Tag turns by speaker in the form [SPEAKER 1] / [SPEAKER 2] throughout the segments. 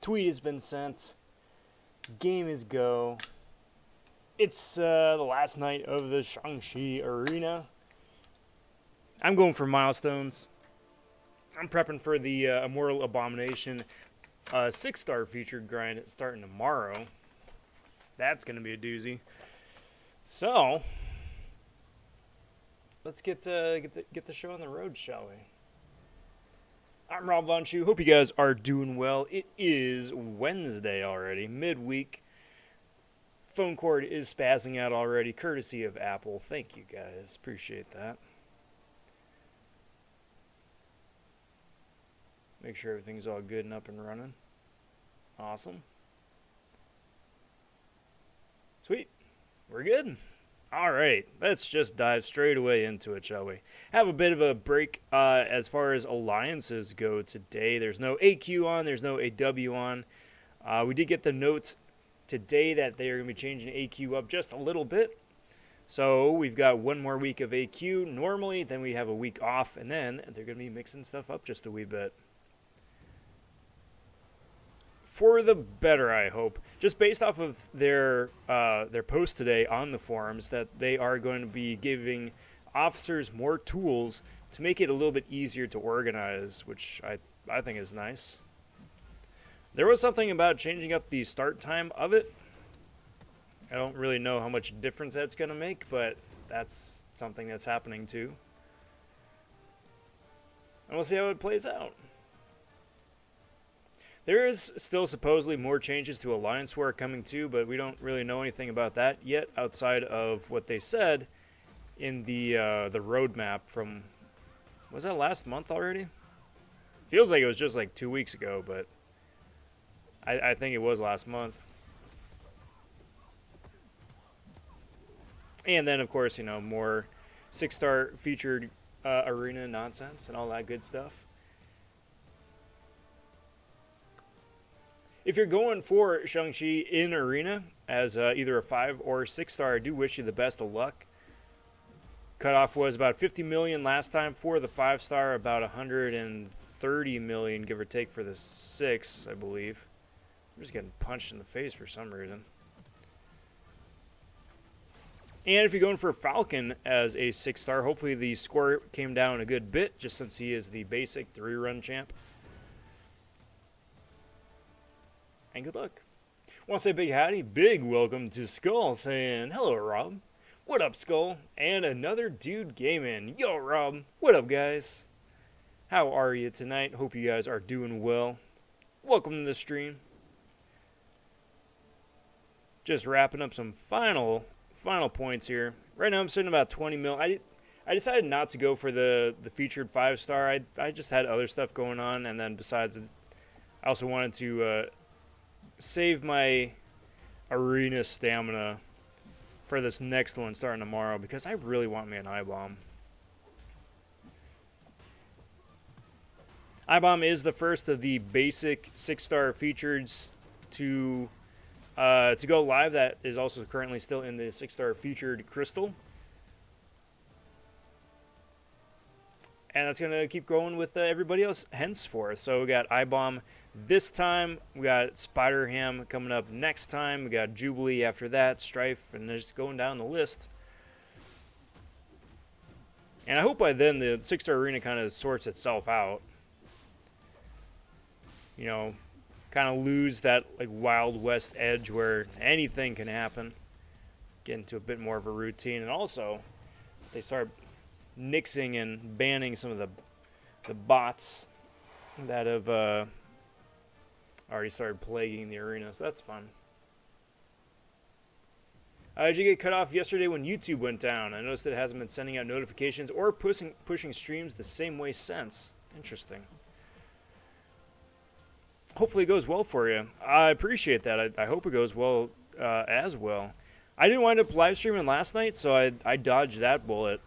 [SPEAKER 1] Tweet has been sent. Game is go. It's the last night of the Shang Chi arena. I'm going for Milestones. I'm prepping for the Immortal Abomination 6-star featured grind starting tomorrow. That's going to be a doozy. So, let's get the show on the road, shall we? I'm rob.vonshoe. Hope you guys are doing well. It is Wednesday already, midweek. Phone cord is spazzing out already, courtesy of Apple. Thank you guys. Appreciate that. Make sure everything's all good and up and running. Awesome. Sweet. We're good. All right. Let's just dive straight away into it, shall we? Have a bit of a break as far as alliances go today. There's no AQ on. There's no AW on. We did get the notes today that they are going to be changing AQ up just a little bit. So we've got one more week of AQ normally. Then we have a week off. And then they're going to be mixing stuff up just a wee bit. For the better, I hope. Just based off of their post today on the forums, that they are going to be giving officers more tools to make it a little bit easier to organize, which I think is nice. There was something about changing up the start time of it. I don't really know how much difference that's going to make, but that's something that's happening too. And we'll see how it plays out. There is still supposedly more changes to Alliance War coming too, but we don't really know anything about that yet outside of what they said in the roadmap from, was that last month already? Feels like it was just like 2 weeks ago, but I think it was last month. And then, of course, you know, more 6-star featured arena nonsense and all that good stuff. If you're going for Shang-Chi in Arena as either a 5 or 6-star, I do wish you the best of luck. Cutoff was about 50 million last time for the 5-star, about 130 million, give or take, for the 6, I believe. I'm just getting punched in the face for some reason. And if you're going for Falcon as a 6-star, hopefully the score came down a good bit, just since he is the basic 3-run champ. And good luck. Want to say big howdy, big welcome to Skull saying, hello, Rob. What up, Skull? And another dude gaming. Yo, Rob. What up, guys? How are you tonight? Hope you guys are doing well. Welcome to the stream. Just wrapping up some final points here. Right now I'm sitting about 20 mil. I decided not to go for the featured 5-star. I just had other stuff going on, and then besides, I also wanted to save my arena stamina for this next one starting tomorrow, because I really want me an I-bomb. I-bomb is the first of the basic 6-star features to go live. That is also currently still in the 6-star featured crystal. And that's going to keep going with everybody else henceforth. So we got I-bomb this time. We got Spider-Ham coming up next time. We got Jubilee after that, Strife, and they're just going down the list. And I hope by then the 6-star arena kind of sorts itself out. You know, kind of lose that like Wild West edge where anything can happen. Get into a bit more of a routine. And also, they start nixing and banning some of the bots that have already started plaguing the arena, so that's fun. Did you get cut off yesterday when YouTube went down? I noticed it hasn't been sending out notifications or pushing streams the same way since. Interesting. Hopefully it goes well for you. I appreciate that. I hope it goes well as well. I didn't wind up live streaming last night, so I dodged that bullet.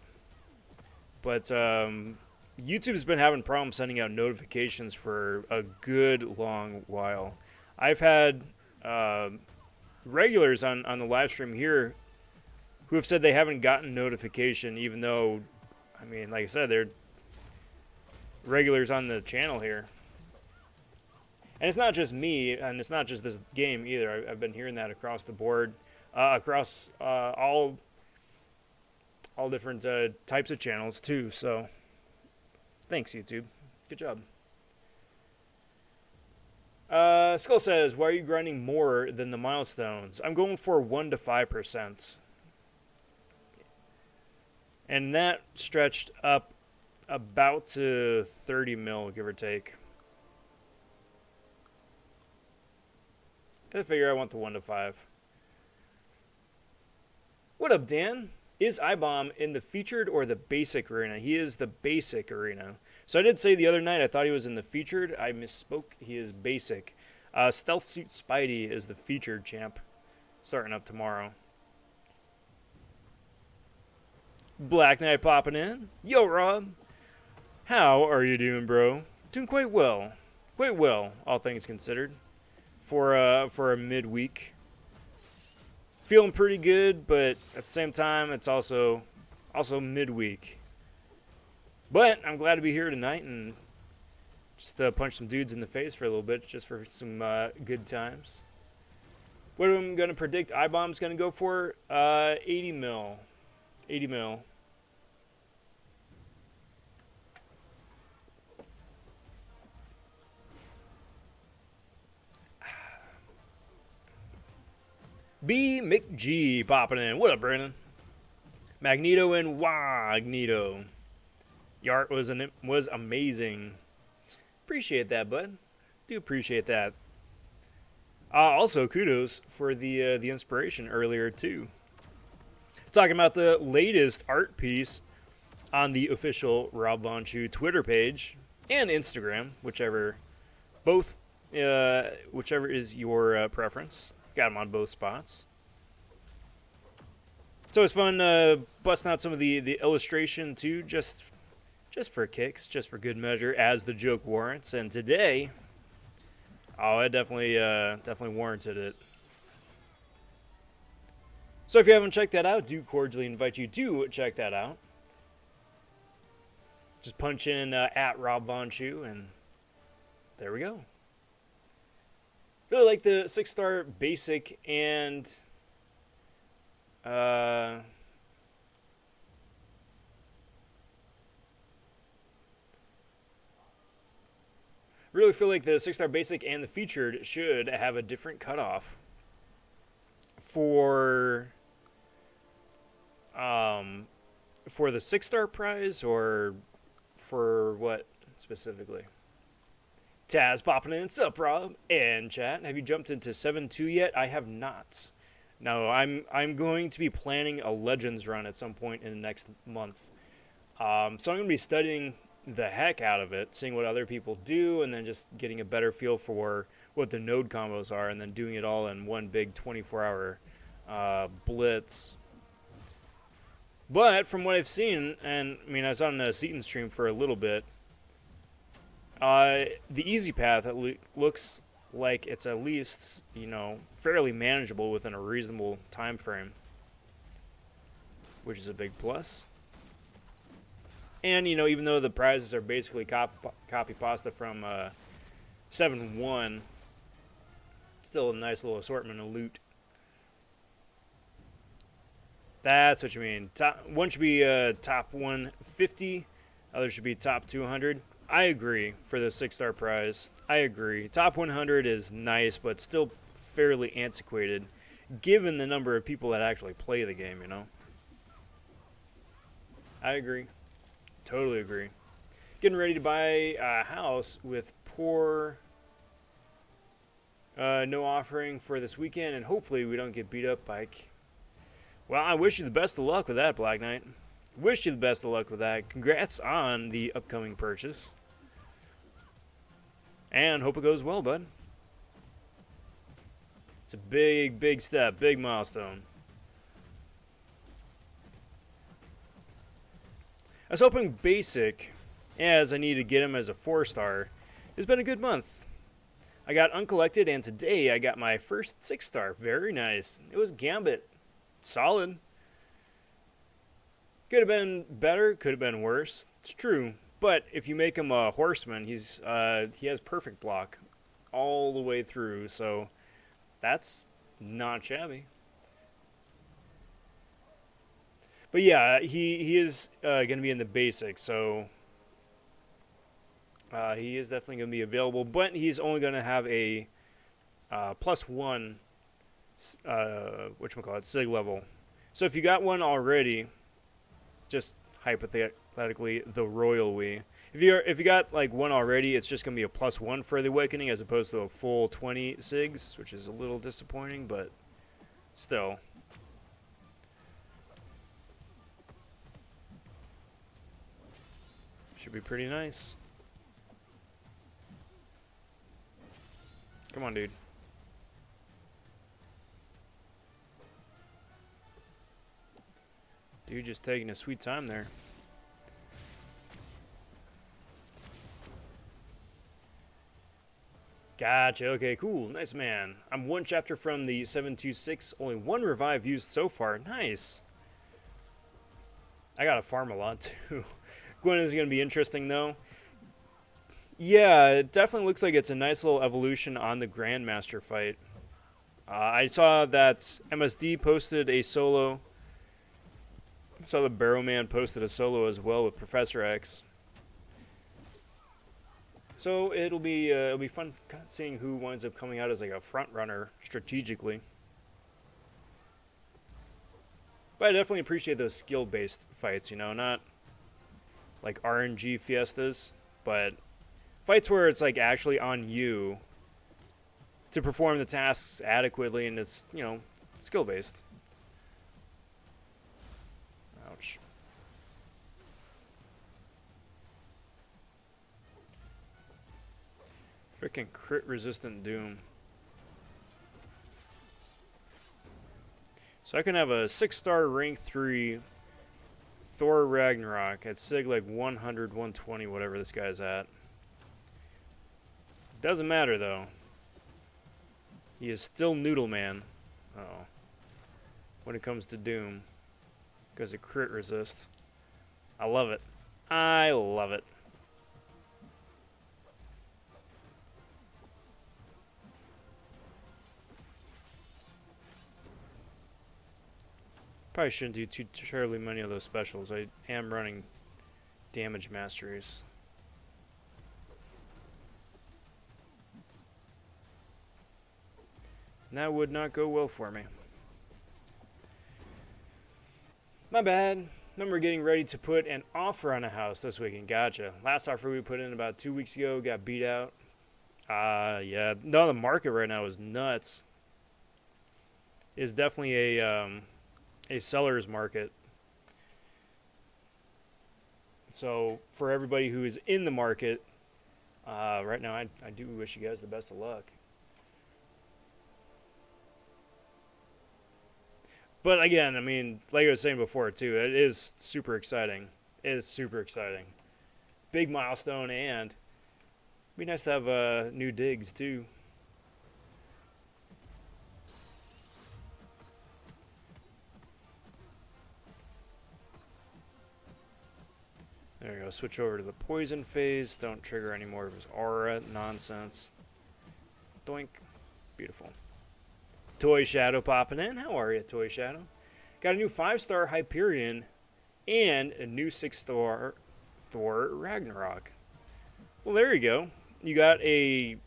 [SPEAKER 1] But YouTube's been having problems sending out notifications for a good long while. I've had regulars on the live stream here who have said they haven't gotten notification, even though, I mean, like I said, they're regulars on the channel here. And it's not just me, and it's not just this game either. I've been hearing that across the board, across all different types of channels too. So thanks, YouTube. Good job. Skull says, why are you grinding more than the milestones? I'm going for 1 to 5%. And that stretched up about to 30 mil, give or take. I figure I want the 1 to 5. What up, Dan? Is iBomb in the featured or the basic arena? He is the basic arena. So I did say the other night I thought he was in the featured. I misspoke. He is basic. Stealth Suit Spidey is the featured champ, starting up tomorrow. Black Knight popping in. Yo, Rob. How are you doing, bro? Doing quite well. Quite well, all things considered. For a midweek. Feeling pretty good, but at the same time, it's also midweek. But I'm glad to be here tonight and just punch some dudes in the face for a little bit, just for some good times. What am I going to predict iBomb's going to go for? 80 mil. 80 mil. B. McG popping in. What up, Brandon? Magneto and Magneto. Your art was amazing. Appreciate that, bud. Do appreciate that. Also, kudos for the inspiration earlier too. Talking about the latest art piece on the official rob.vonshoe Twitter page and Instagram, whichever is your preference. Got them on both spots. So it's fun busting out some of the illustration too, just for kicks, just for good measure, as the joke warrants. And today, it definitely warranted it. So if you haven't checked that out, do cordially invite you to check that out. Just punch in at rob.vonshoe, and there we go. Really like the 6-star basic and really feel like the 6-star basic and the featured should have a different cutoff for the 6-star prize, or for what specifically? Taz popping in. Sup, Rob? And chat. Have you jumped into 7.2 yet? I have not. No, I'm going to be planning a Legends run at some point in the next month. So I'm going to be studying the heck out of it, seeing what other people do, and then just getting a better feel for what the node combos are, and then doing it all in one big 24-hour blitz. But from what I've seen, and I mean, I was on a Seaton stream for a little bit, the easy path looks like it's at least, fairly manageable within a reasonable time frame, which is a big plus. And, even though the prizes are basically copy pasta from 7.1, still a nice little assortment of loot. That's what you mean. One should be top 150, other should be top 200. I agree for the 6-star prize. I agree. Top 100 is nice, but still fairly antiquated, given the number of people that actually play the game, I agree. Totally agree. Getting ready to buy a house with poor no offering for this weekend, and hopefully we don't get beat up by... Well, I wish you the best of luck with that, Black Knight. Wish you the best of luck with that. Congrats on the upcoming purchase. And hope it goes well, bud. It's a big, big step, big milestone. I was hoping basic, as I need to get him as a 4-star. It's been a good month. I got uncollected, and today I got my first 6-star. Very nice. It was Gambit. Solid. Could have been better, could have been worse. It's true. But if you make him a horseman, he has perfect block all the way through, so that's not shabby. But yeah, he is going to be in the basics, so he is definitely going to be available. But he's only going to have a +1, whatchamacallit, sig level. So if you got one already, just hypothetically, the royal we. If you got like one already, it's just going to be a +1 for the awakening as opposed to a full 20 sigs, which is a little disappointing, but still. Should be pretty nice. Come on, dude. Dude just taking a sweet time there. Gotcha. Okay, cool. Nice, man. I'm one chapter from the 726. Only one revive used so far. Nice. I gotta farm a lot, too. Gwen is going to be interesting, though. Yeah, it definitely looks like it's a nice little evolution on the Grandmaster fight. I saw that MSD posted a solo. I saw the Barrowman posted a solo as well with Professor X. So it'll be fun seeing who winds up coming out as like a front runner strategically. But I definitely appreciate those skill-based fights, you know, not like RNG fiestas, but fights where it's like actually on you to perform the tasks adequately, and it's, you know, skill-based. Ouch. Freaking crit-resistant Doom. So I can have a 6-star rank 3 Thor Ragnarok at sig like 100, 120, whatever this guy's at. Doesn't matter though. He is still Noodle Man. Uh-oh. When it comes to Doom. Because of crit resist. I love it. I love it. Probably shouldn't do too terribly many of those specials. I am running damage masteries. And that would not go well for me. My bad. Remember getting ready to put an offer on a house this weekend. Gotcha. Last offer we put in about 2 weeks ago got beat out. Yeah. No, the market right now is nuts. It's definitely a seller's market. So for everybody who is in the market right now, I do wish you guys the best of luck. But again, I mean, like I was saying before too, it is super exciting. It is super exciting. Big milestone, and it'd be nice to have new digs too. There we go. Switch over to the poison phase. Don't trigger any more of his aura nonsense. Doink. Beautiful. Toy Shadow popping in. How are you, Toy Shadow? Got a new 5-star Hyperion and a new 6-star Thor Ragnarok. Well, there you go. You got a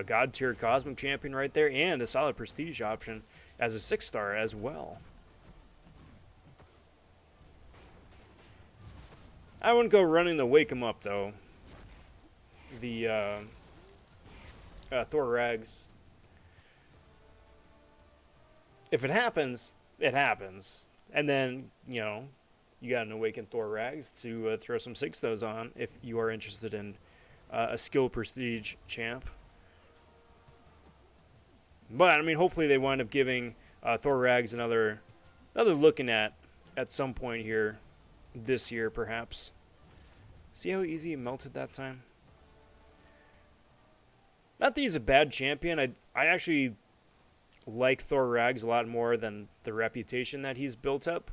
[SPEAKER 1] god tier Cosmic Champion right there, and a solid Prestige option as a 6-star as well. I wouldn't go running the Wake 'em Up though. The Thor Rags. If it happens, it happens. And then, you know, you got an Awakened Thor Rags to throw some 6-stars on if you are interested in a skill prestige champ. But, I mean, hopefully they wind up giving Thor Rags another looking at some point here this year, perhaps. See how easy he melted that time? Not that he's a bad champion. I actually like Thor Rags a lot more than the reputation that he's built up.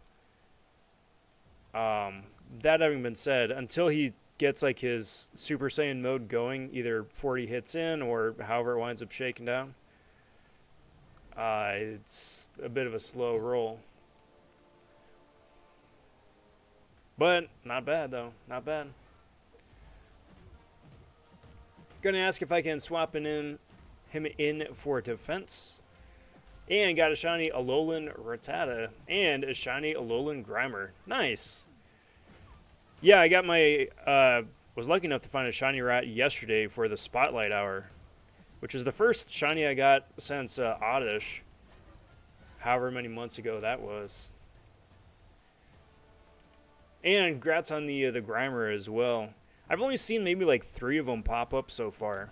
[SPEAKER 1] That having been said, until he gets like his Super Saiyan mode going, either 40 hits in or however it winds up shaking down. It's a bit of a slow roll. But not bad though, not bad. Gonna ask if I can swap him in for defense. And got a shiny Alolan Rattata and a shiny Alolan Grimer. Nice. Yeah, I got my, was lucky enough to find a shiny rat yesterday for the Spotlight Hour, which is the first shiny I got since Oddish, however many months ago that was. And congrats on the Grimer as well. I've only seen maybe like 3 of them pop up so far.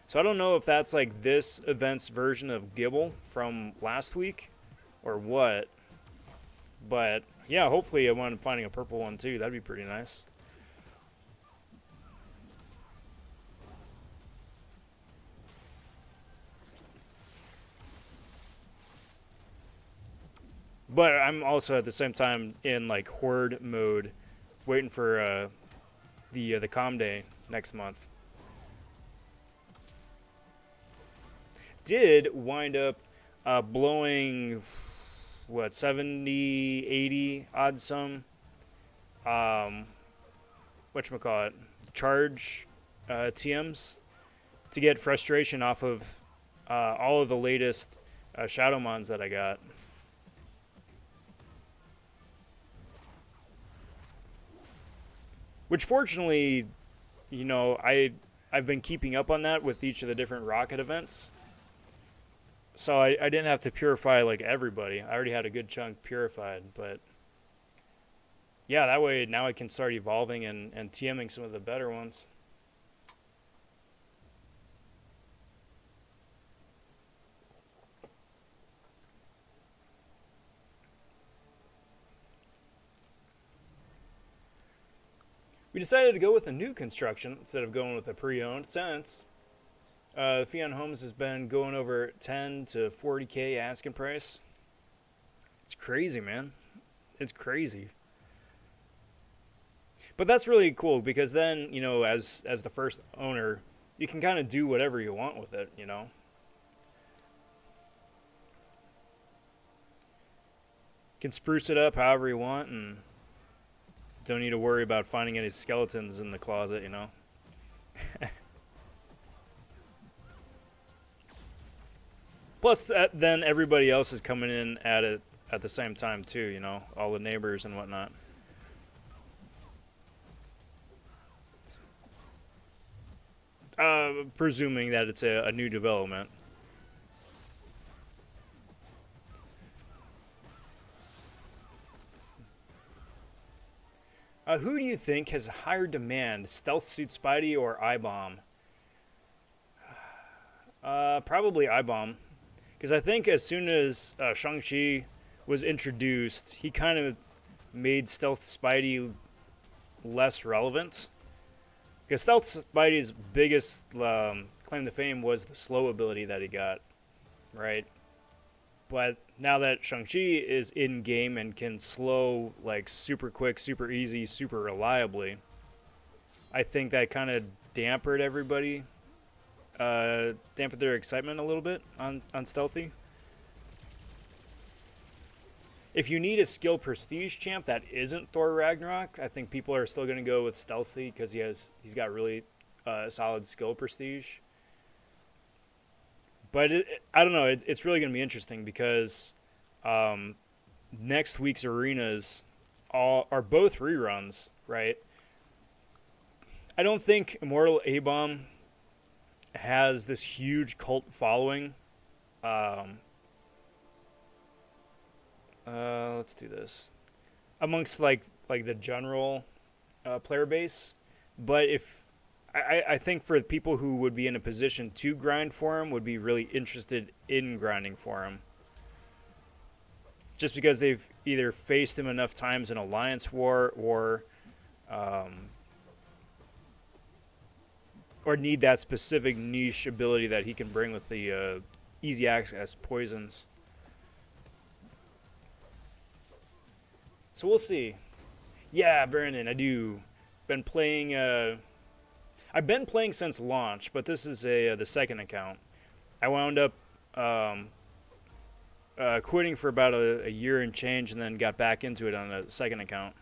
[SPEAKER 1] So I don't know if that's like this event's version of Gibble from last week or what. But yeah, hopefully I wind up finding a purple one too. That'd be pretty nice. But I'm also at the same time in like horde mode, waiting for the comm day next month. Did wind up blowing what 70, 80 odd some whatchamacallit, charge TMs to get frustration off of all of the latest Shadow Mons that I got. Which fortunately, you know, I've been keeping up on that with each of the different rocket events. So I didn't have to purify like everybody. I already had a good chunk purified, but yeah, that way now I can start evolving and TMing some of the better ones. We decided to go with a new construction instead of going with a pre-owned since Fion Homes has been going over 10 to 40K asking price. It's crazy, man. It's crazy. But that's really cool because then, you know, as the first owner, you can kind of do whatever you want with it, you know. You can spruce it up however you want and don't need to worry about finding any skeletons in the closet, you know. Plus, then everybody else is coming in at it at the same time too, you know, all the neighbors and whatnot. Presuming that it's a new development. Who do you think has higher demand, Stealth Suit Spidey or I-Bomb? Probably I-Bomb. Because I think as soon as Shang Chi was introduced, he kind of made Stealth Spidey less relevant. Because Stealth Spidey's biggest claim to fame was the slow ability that he got, right? But now that Shang-Chi is in-game and can slow like super quick, super easy, super reliably, I think that kind of dampened everybody, dampened their excitement a little bit on Stealthy. If you need a skill prestige champ that isn't Thor Ragnarok, I think people are still going to go with Stealthy because he's got really solid skill prestige. But I don't know. It's really going to be interesting because next week's arenas are both reruns, right? I don't think Immortal A-Bomb has this huge cult following. Let's do this amongst like the general player base, but if I think for people who would be in a position to grind for him would be really interested in grinding for him. Just because they've either faced him enough times in Alliance War or need that specific niche ability that he can bring with the easy access poisons. So we'll see. Yeah, Brandon, I do. been playing. I've been playing since launch, but this is the second account. I wound up quitting for about a year and change, and then got back into it on a second account.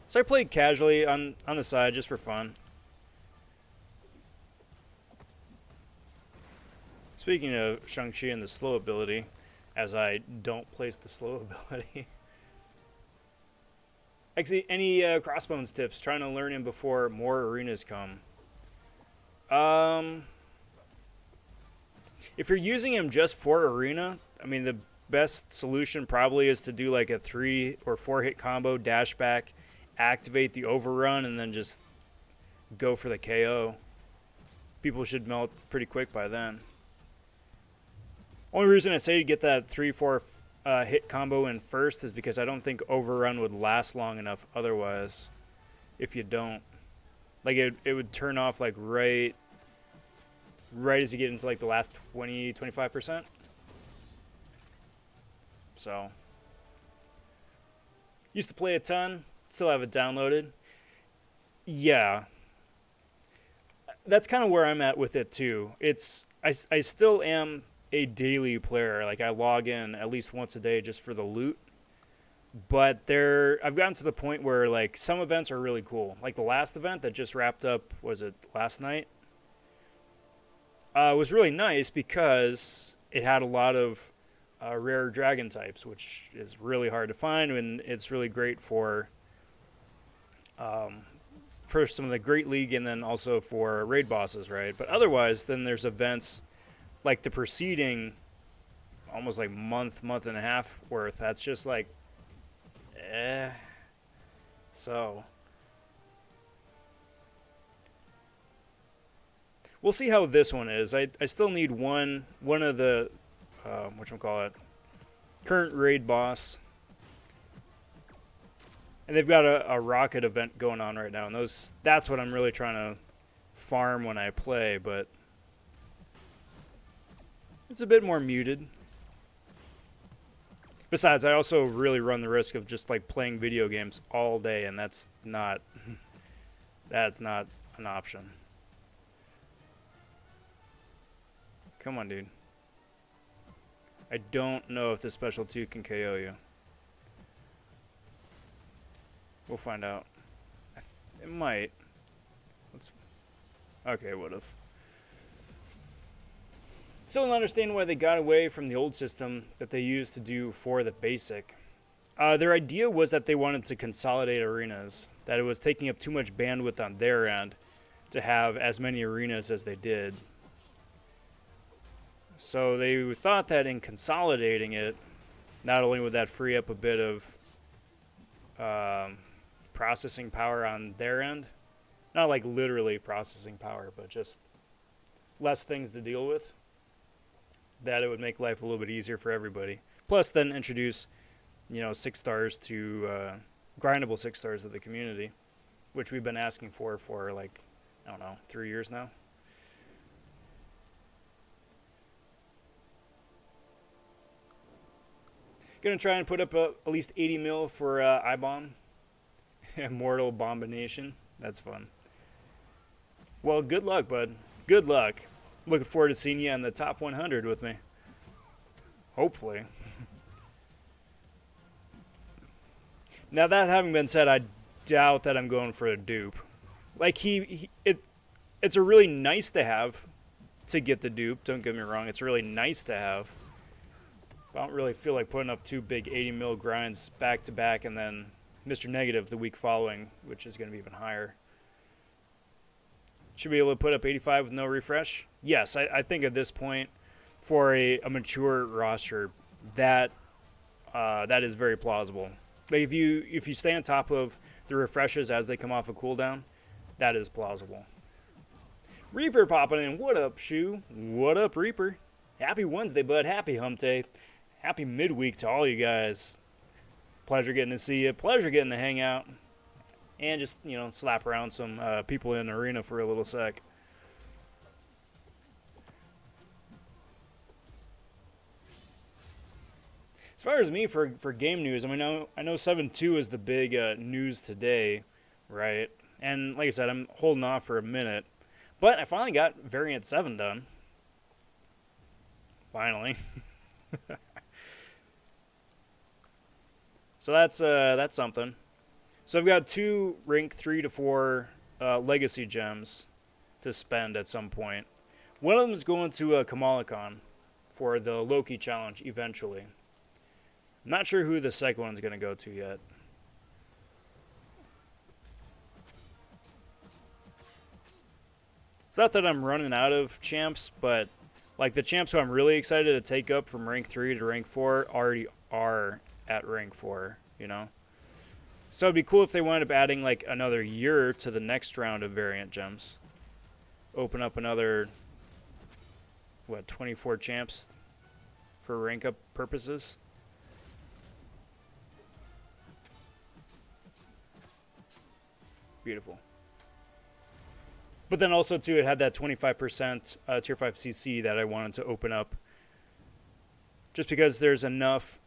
[SPEAKER 1] So I played casually on the side just for fun. Speaking of Shang Chi and the slow ability, as I don't place the slow ability. Actually, any Crossbones tips? Trying to learn him before more arenas come. If you're using him just for arena, I mean, the best solution probably is to do like a 3 or 4 hit combo, dash back, activate the overrun, and then just go for the KO. People should melt pretty quick by then. Only reason I say you get that 3-4 hit combo in first is because I don't think overrun would last long enough otherwise. If you don't, like it would turn off like right as you get into like the last 20-25%. So used to play a ton, still have it downloaded. Yeah, that's kind of where I'm at with it too. I still am a daily player. Like I log in at least once a day just for the loot. But I've gotten to the point where like some events are really cool. Like the last event that just wrapped up, was it last night? Was really nice because it had a lot of rare dragon types, which is really hard to find, and it's really great for some of the Great League and then also for raid bosses, right? But otherwise, then there's events like the preceding almost like month and a half worth. That's just like, So we'll see how this one is. I still need one of the whatchamacallit, current raid boss. And they've got a rocket event going on right now, and that's what I'm really trying to farm when I play, but it's a bit more muted. Besides, I also really run the risk of just like playing video games all day, and that's not an option. Come on, dude. I don't know if this special 2 can KO you. We'll find out. It might. Okay, would've. Still don't understand why they got away from the old system that they used to do for the basic. Their idea was that they wanted to consolidate arenas, that it was taking up too much bandwidth on their end to have as many arenas as they did. So they thought that in consolidating it, not only would that free up a bit of processing power on their end, not like literally processing power, but just less things to deal with, that it would make life a little bit easier for everybody. Plus then introduce, 6 stars to grindable 6 stars of the community, which we've been asking for like, I don't know, 3 years now. Gonna try and put up at least 80 mil for I-Bomb. Immortal Bombination. That's fun. Well, good luck, bud. Good luck. Looking forward to seeing you in the top 100 with me. Hopefully. Now, that having been said, I doubt that I'm going for a dupe. Like, it's a really nice to have to get the dupe. Don't get me wrong. It's really nice to have. But I don't really feel like putting up 2 big 80 mil grinds back to back and then Mr. Negative the week following, which is going to be even higher. Should be able to put up 85 with no refresh? Yes, I think at this point, for a mature roster, that is very plausible. Like if you stay on top of the refreshes as they come off a cooldown, that is plausible. Reaper popping in. What up, Shoe? What up, Reaper? Happy Wednesday, bud. Happy Hump Day. Happy midweek to all you guys. Pleasure getting to see you. Pleasure getting to hang out. And just, slap around some people in the arena for a little sec. As far as me for game news, I mean, I know 7.2 is the big news today, right? And like I said, I'm holding off for a minute, but I finally got variant 7 done. Finally. So that's something. So I've got 2 rank 3 to 4 legacy gems to spend at some point. One of them is going to Kamalicon for the Loki challenge eventually. I'm not sure who the second one's going to go to yet. It's not that I'm running out of champs, but like the champs who I'm really excited to take up from rank 3 to rank 4 already are at rank 4, you know? So it'd be cool if they wind up adding like another year to the next round of variant gems. Open up another, what, 24 champs for rank up purposes? Beautiful. But then also, too, it had that 25% Tier 5 CC that I wanted to open up. Just because there's enough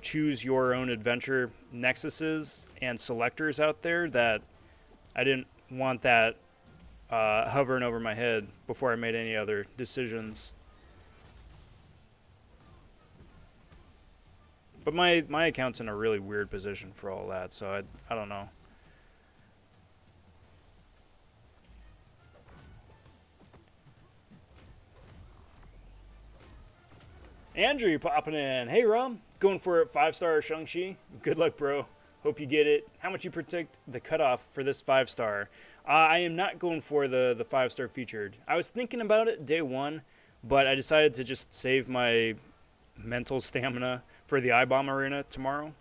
[SPEAKER 1] choose your own adventure nexuses and selectors out there that I didn't want that hovering over my head before I made any other decisions. But my account's in a really weird position for all that, so I don't know. Andrew, you popping in. Hey, Rob. Going for a 5-star Shang Chi. Good luck, bro. Hope you get it. How much you predict the cutoff for this 5-star? I am not going for the 5-star featured. I was thinking about it day 1, but I decided to just save my mental stamina for the I-Bomb Arena tomorrow.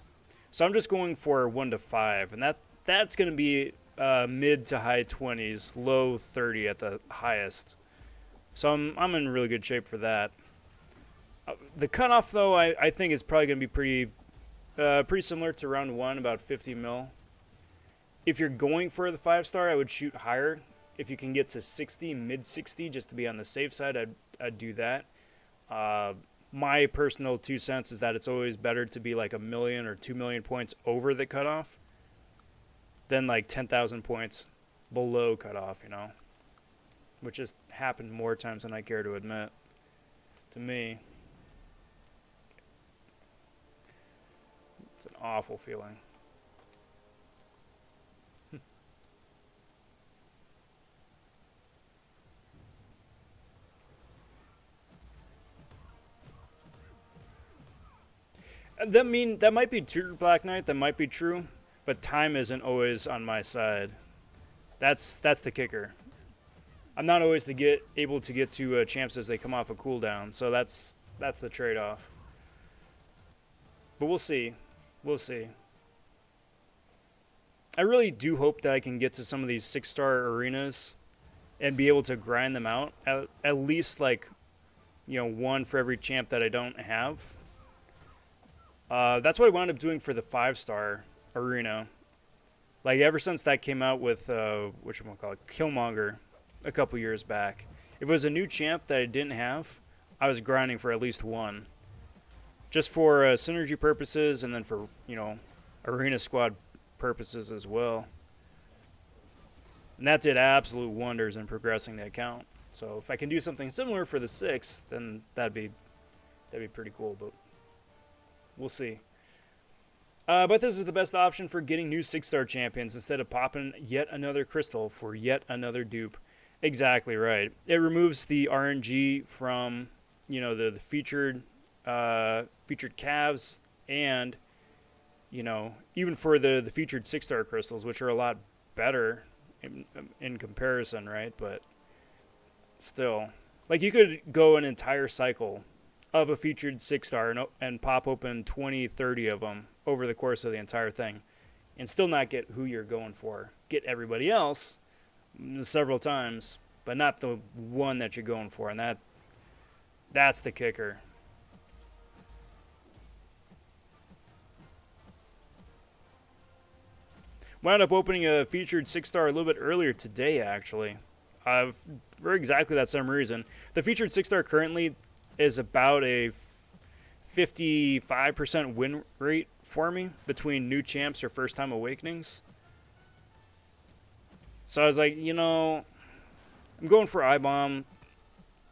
[SPEAKER 1] So I'm just going for 1 to 5, and that's going to be mid to high 20s, low 30 at the highest. So I'm in really good shape for that. The cutoff, though, I think is probably going to be pretty similar to round 1, about 50 mil. If you're going for the 5-star, I would shoot higher. If you can get to 60, mid 60, just to be on the safe side, I'd do that. My personal 2 cents is that it's always better to be like 1 million or 2 million points over the cutoff than like 10,000 points below cutoff, you know, which has happened more times than I care to admit to me. It's an awful feeling. That might be true, Black Knight. That might be true, but time isn't always on my side. That's the kicker. I'm not always able to get to champs as they come off a cooldown, so that's the trade-off. But we'll see. We'll see. I really do hope that I can get to some of these 6-star arenas and be able to grind them out. At least, like, you know, 1 for every champ that I don't have. That's what I wound up doing for the 5-star arena. Like, ever since that came out with, whatchamacallit, Killmonger a couple years back. If it was a new champ that I didn't have, I was grinding for at least 1. Just for synergy purposes, and then for, you know, arena squad purposes as well. And that did absolute wonders in progressing the account. So if I can do something similar for the 6th, then that'd be pretty cool, but we'll see. But this is the best option for getting new 6-star champions instead of popping yet another crystal for yet another dupe. Exactly right. It removes the RNG from, you know, the featured calves, and, you know, even for the featured 6-star crystals, which are a lot better in comparison, right? But still, like, you could go an entire cycle of a featured 6-star and pop open 20, 30 of them over the course of the entire thing and still not get who you're going for. Get everybody else several times, but not the one that you're going for, and that's the kicker. Wound up opening a featured 6-star a little bit earlier today, actually. For exactly that same reason. The featured 6-star currently is about a 55% win rate for me between new champs or first time awakenings. So I was like, you know, I'm going for I-Bomb.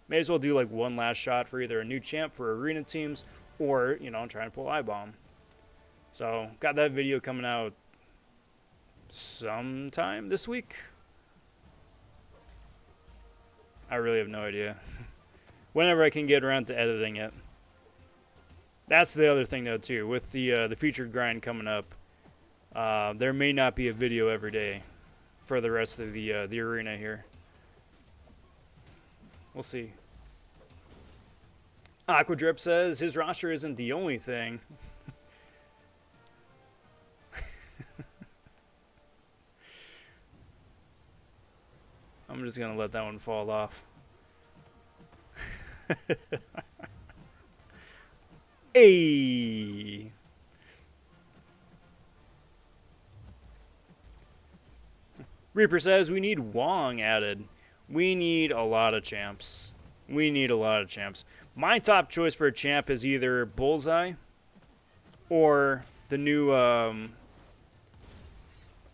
[SPEAKER 1] May as well do like one last shot for either a new champ for arena teams or, you know, I'm trying to pull I-Bomb. So got that video coming out sometime this week. I really have no idea. Whenever I can get around to editing it. That's the other thing though too. With the featured grind coming up, there may not be a video every day for the rest of the arena here. We'll see. Aquadrip says his roster isn't the only thing. I'm just gonna let that one fall off. Hey. Reaper says we need Wong added. We need a lot of champs. We need a lot of champs. My top choice for a champ is either Bullseye or the new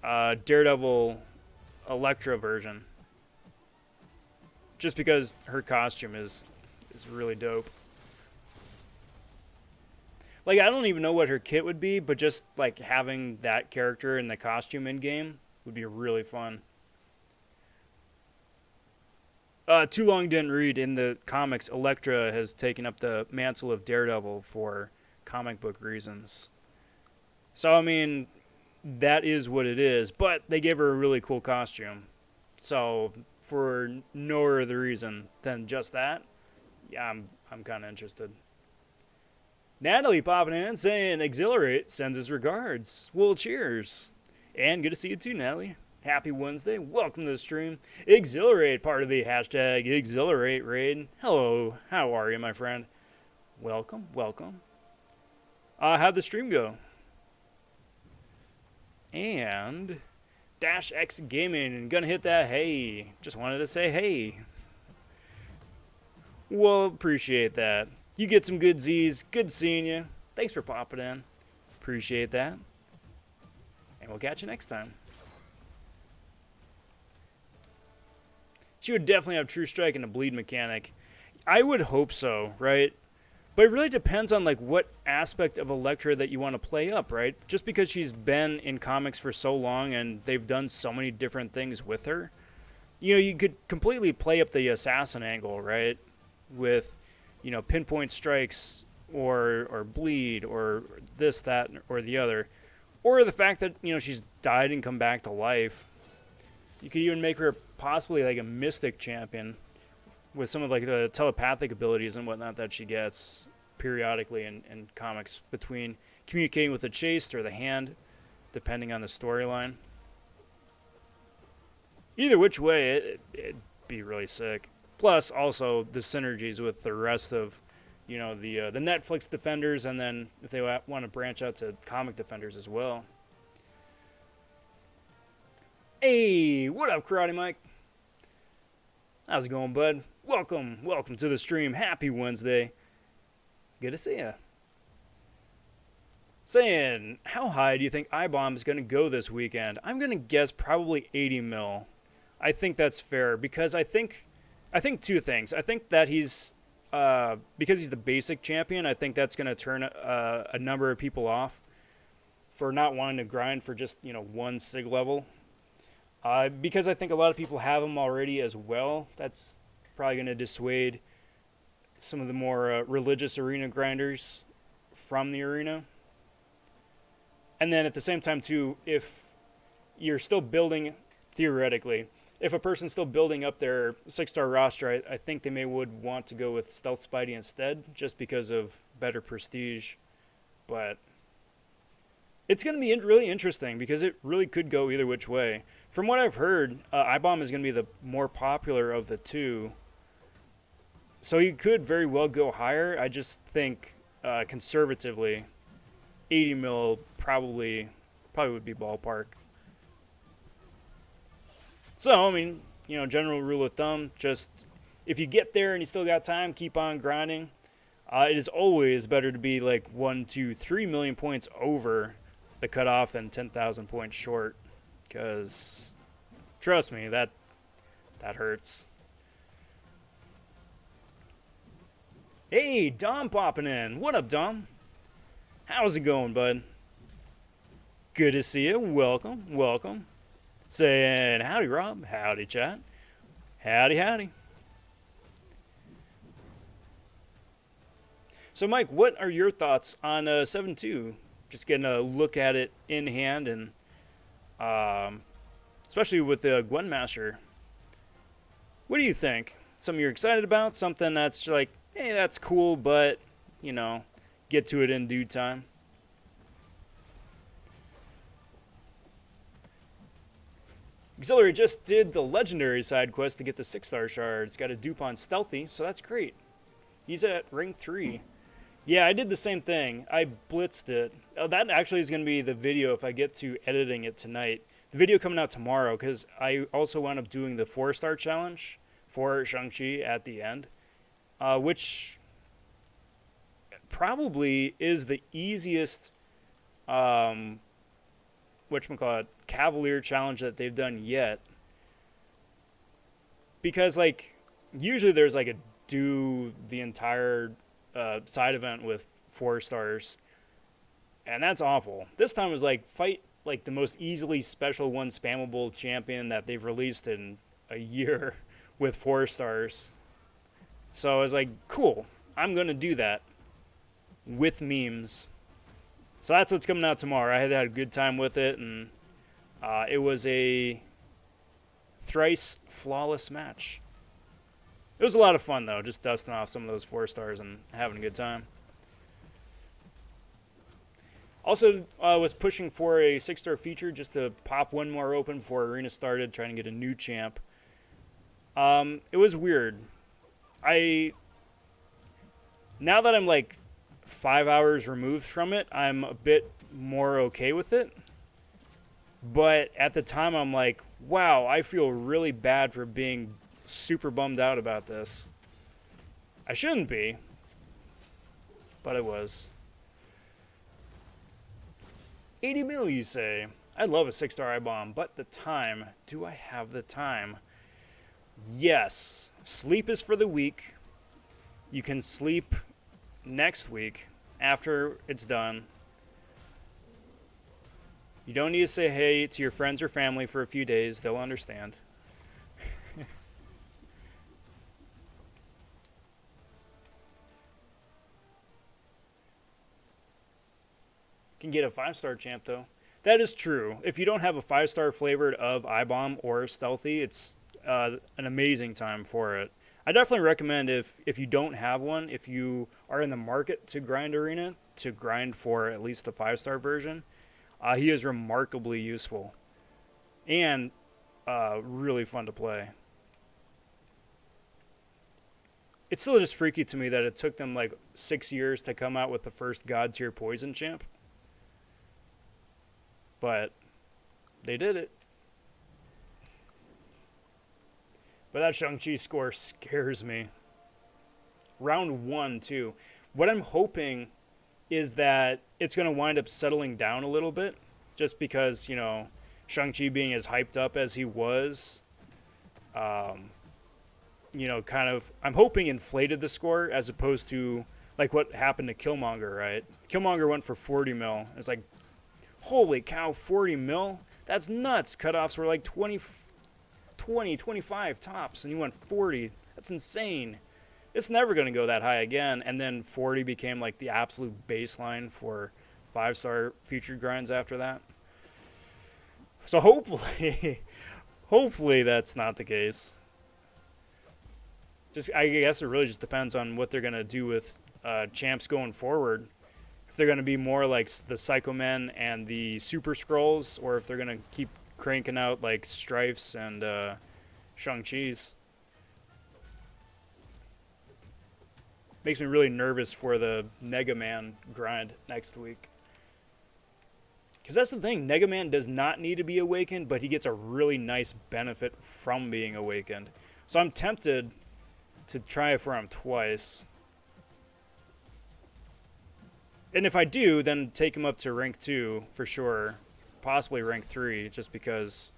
[SPEAKER 1] Daredevil Elektra version. Just because her costume is really dope. Like, I don't even know what her kit would be, but just like having that character in the costume in game would be really fun. Too long didn't read. In the comics, Elektra has taken up the mantle of Daredevil for comic book reasons. So, I mean, that is what it is. But they gave her a really cool costume. So, for no other reason than just that, yeah, I'm kind of interested. Natalie popping in saying, Exhilarate sends his regards. Well, cheers. And good to see you too, Natalie. Happy Wednesday. Welcome to the stream. Exhilarate, part of the hashtag Exhilarate raid. Hello. How are you, my friend? Welcome. Welcome. How'd the stream go? And Dash X Gaming. Gonna hit that hey. Just wanted to say hey. Well, appreciate that. You get some good Z's. Good seeing you. Thanks for popping in. Appreciate that. And we'll catch you next time. She would definitely have True Strike and a bleed mechanic. I would hope so, right? But it really depends on like what aspect of Elektra that you want to play up, right? Just because she's been in comics for so long and they've done so many different things with her, you know, you could completely play up the assassin angle, right? With, you know, pinpoint strikes or bleed or this, that, or the other. Or the fact that, you know, she's died and come back to life. You could even make her possibly like a mystic champion with some of like the telepathic abilities and whatnot that she gets periodically in comics between communicating with the chased or the hand, depending on the storyline. Either which way, it'd be really sick. Plus, also the synergies with the rest of, you know, the Netflix Defenders, and then if they want to branch out to comic Defenders as well. Hey, what up, Karate Mike? How's it going, bud? Welcome to the stream. Happy Wednesday. Good to see ya. Saying, how high do you think I-Bomb is going to go this weekend? I'm going to guess probably 80 mil. I think that's fair because I think two things. I think that he's because he's the basic champion, I think that's going to turn a number of people off for not wanting to grind for just, you know, one sig level. Because I think a lot of people have him already as well. That's probably going to dissuade some of the more religious arena grinders from the arena. And then at the same time, too, if you're still building, theoretically, if a person's still building up their 6-star roster, I think they would want to go with Stealth Spidey instead, just because of better prestige. But it's going to be really interesting because it really could go either which way. From what I've heard, I-Bomb is going to be the more popular of the two. So he could very well go higher. I just think conservatively, 80 mil probably would be ballpark. So, I mean, you know, general rule of thumb, just if you get there and you still got time, keep on grinding. It is always better to be like 1, 2, 3 million points over the cutoff than 10,000 points short. Because, trust me, that hurts. Hey, Dom popping in. What up, Dom? How's it going, bud? Good to see you. Welcome, welcome. Saying howdy, Rob. Howdy, chat. Howdy, howdy. So, Mike, what are your thoughts on 7.2? Just getting a look at it in hand, and especially with the Gwen Master. What do you think? Something you're excited about? Something that's like, hey, that's cool, but, you know, get to it in due time? Auxiliary just did the legendary side quest to get the 6-star shards. Got a dupe on Stealthy, so that's great. He's at ring 3. Yeah, I did the same thing. I blitzed it. Oh, that actually is going to be the video if I get to editing it tonight. The video coming out tomorrow, because I also wound up doing the 4-star challenge for Shang Chi at the end, which probably is the easiest, whatchamacallit, Cavalier challenge that they've done yet. Because, like, usually there's, like, a do the entire side event with 4 stars, and that's awful. This time was like fight like the most easily special one spammable champion that they've released in a year with 4 stars. So I was like, cool, I'm gonna do that with memes. So that's what's coming out tomorrow. I had a good time with it, and it was a thrice flawless match. It was a lot of fun, though, just dusting off some of those 4 stars and having a good time. Also, was pushing for a 6-star feature just to pop one more open before Arena started, trying to get a new champ. It was weird. Now that I'm like 5 hours removed from it, I'm a bit more okay with it. But at the time, I'm like, wow, I feel really bad for being super bummed out about this. I shouldn't be, but I was. 80 mil, you say? I'd love a 6-star I-bomb, but the time. Do I have the time? Yes. Sleep is for the weak. You can sleep next week after it's done. You don't need to say hey to your friends or family for a few days. They'll understand. Can get a 5-star champ, though. That is true. If you don't have a 5-star flavored of I-bomb or Stealthy, it's an amazing time for it. I definitely recommend if you don't have one, if you are in the market to grind Arena, to grind for at least the 5-star version. He is remarkably useful and really fun to play. It's still just freaky to me that it took them like 6 years to come out with the first God tier poison champ. But they did it. But that Shang-Chi score scares me. Round 1, too. What I'm hoping is that it's going to wind up settling down a little bit. Just because, you know, Shang-Chi being as hyped up as he was, you know, kind of, I'm hoping inflated the score as opposed to, like, what happened to Killmonger, right? Killmonger went for 40 mil. It's like, holy cow, 40 mil? That's nuts. Cutoffs were like 20, 25 tops, and you went 40. That's insane. It's never going to go that high again. And then 40 became like the absolute baseline for 5-star featured grinds after that. So hopefully, hopefully that's not the case. Just, I guess it really just depends on what they're going to do with champs going forward. If they're going to be more like the Psycho Men and the Super Scrolls, or if they're going to keep cranking out like Strifes and Shang-Chi's. Makes me really nervous for the Nega Man grind next week. Because that's the thing, Nega Man does not need to be awakened, but he gets a really nice benefit from being awakened. So I'm tempted to try it for him twice. And if I do, then take him up to rank 2 for sure. Possibly rank 3, just because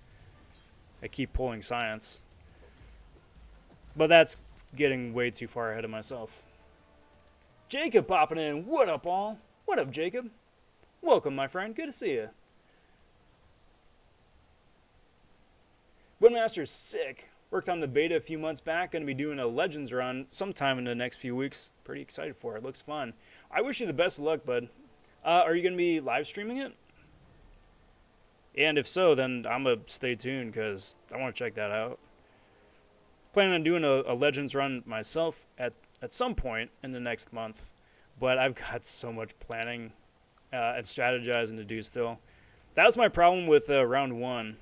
[SPEAKER 1] I keep pulling science. But that's getting way too far ahead of myself. Jacob popping in. What up, all? What up, Jacob? Welcome, my friend. Good to see you. Windmaster's sick. Worked on the beta a few months back. Going to be doing a Legends run sometime in the next few weeks. Pretty excited for it. Looks fun. I wish you the best of luck, bud. Are you going to be live streaming it? And if so, then I'm going to stay tuned because I want to check that out. Planning on doing a Legends run myself at some point in the next month. But I've got so much planning and strategizing to do still. That was my problem with round 1.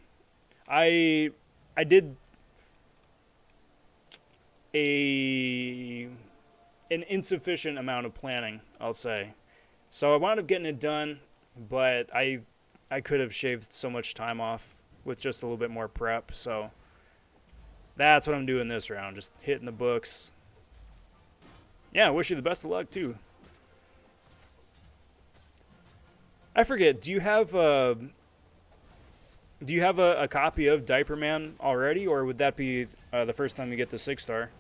[SPEAKER 1] I did an insufficient amount of planning, I'll say. So I wound up getting it done, but I could have shaved so much time off with just a little bit more prep. So that's what I'm doing this round, just hitting the books. Yeah, I wish you the best of luck too. I forget, do you have a copy of Diaper Man already, or would that be the first time you get the 6-star?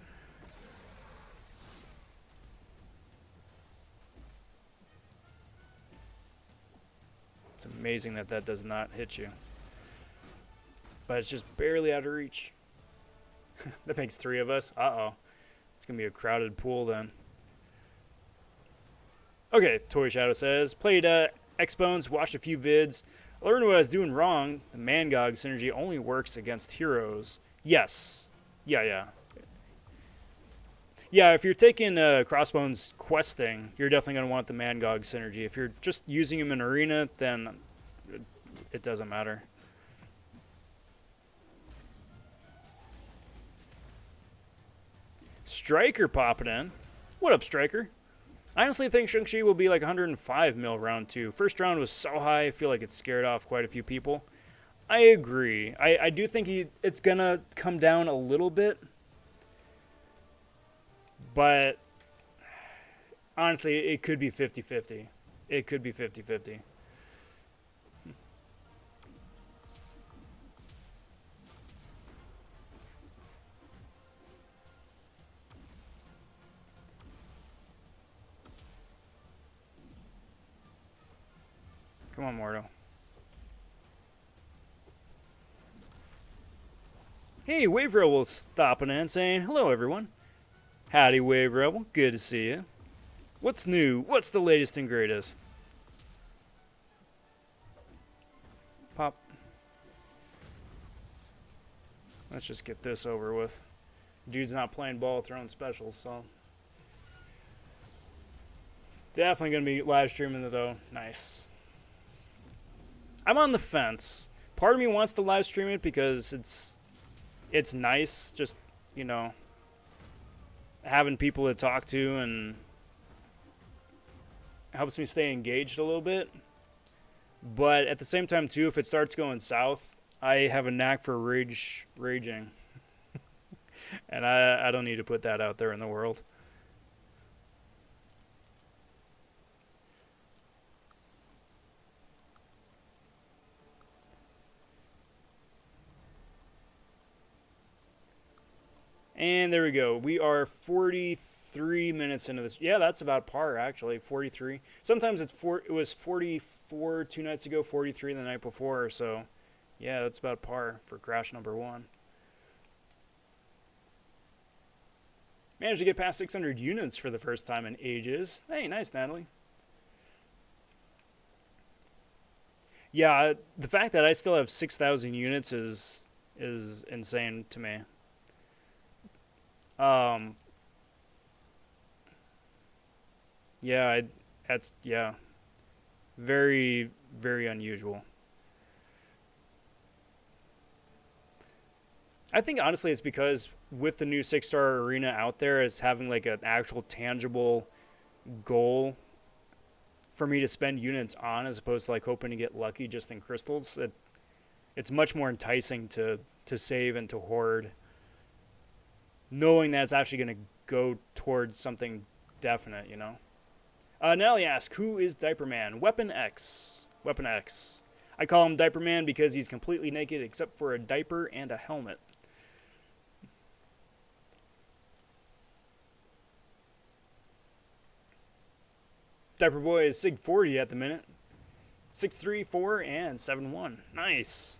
[SPEAKER 1] It's amazing that does not hit you. But it's just barely out of reach. That makes 3 of us. Uh-oh. It's going to be a crowded pool then. Okay, Toy Shadow says, played X-Bones, watched a few vids. I learned what I was doing wrong. The mcoc synergy only works against heroes. Yes. Yeah. Yeah, if you're taking Crossbones questing, you're definitely going to want the mcoc synergy. If you're just using him in arena, then it doesn't matter. Striker popping in. What up, Striker? I honestly think Shang Chi will be like 105 mil round 2. First round was so high, I feel like it scared off quite a few people. I agree. I do think it's going to come down a little bit. But honestly, it could be 50-50. It could be 50-50. Come on, Mordo. Hey, Wave Rebel stopping in saying, hello, everyone. Howdy, Wave Rebel. Good to see you. What's new? What's the latest and greatest? Pop. Let's just get this over with. Dude's not playing ball throwing specials, so. Definitely going to be live streaming it, though. Nice. I'm on the fence. Part of me wants to live stream it because it's nice, just, you know, having people to talk to and helps me stay engaged a little bit. But at the same time, too, if it starts going south, I have a knack for raging. And I don't need to put that out there in the world. And there we go. We are 43 minutes into this. Yeah, that's about par, actually. 43. Sometimes it was 44 2 nights ago, 43 the night before. So, yeah, that's about par for crash number 1. Managed to get past 600 units for the first time in ages. Hey, nice, Natalie. Yeah, the fact that I still have 6,000 units is insane to me. Yeah, that's very, very unusual. I think honestly it's because with the new 6-star arena out there as having like an actual tangible goal for me to spend units on as opposed to like hoping to get lucky just in crystals, it's much more enticing to save and to hoard, knowing that it's actually going to go towards something definite, you know? Nelly asks, who is Diaper Man? Weapon X. Weapon X. I call him Diaper Man because he's completely naked except for a diaper and a helmet. Diaper Boy is Sig 40 at the minute. 6'3", 4, and 7'1". Nice.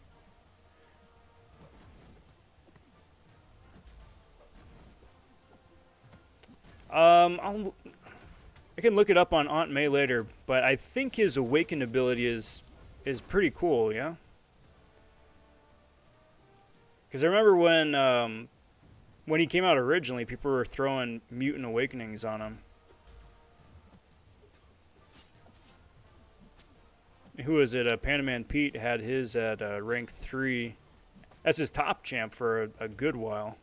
[SPEAKER 1] I can look it up on Aunt May later, but I think his awakened ability is pretty cool, yeah? Because I remember when he came out originally, people were throwing mutant awakenings on him. Who was it? Panaman Pete had his at rank 3. That's his top champ for a good while.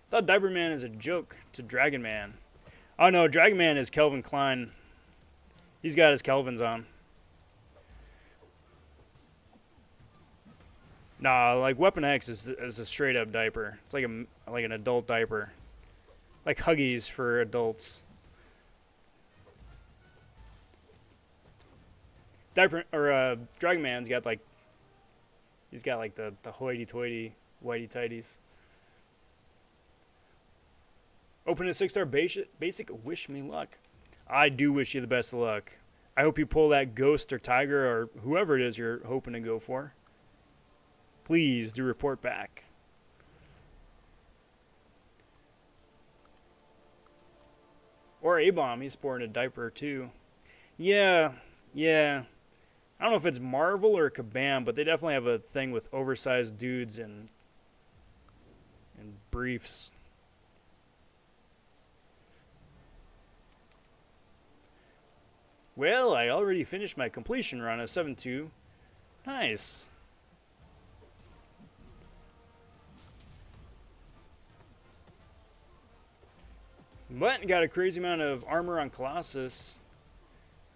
[SPEAKER 1] I thought Diaper Man is a joke to Dragon Man. Oh no, Dragon Man is Kelvin Klein. He's got his Kelvins on. Nah, like Weapon X is a straight up diaper. It's like an adult diaper, like Huggies for adults. Diaper or Dragon Man's got like the hoity-toity whitey tighties. Open a 6-star basic. Wish me luck. I do wish you the best of luck. I hope you pull that ghost or tiger or whoever it is you're hoping to go for. Please do report back. Or A-Bomb, he's sporting a diaper too. Yeah. I don't know if it's Marvel or Kabam, but they definitely have a thing with oversized dudes and briefs. Well, I already finished my completion run of 7-2. Nice. But got a crazy amount of armor on Colossus.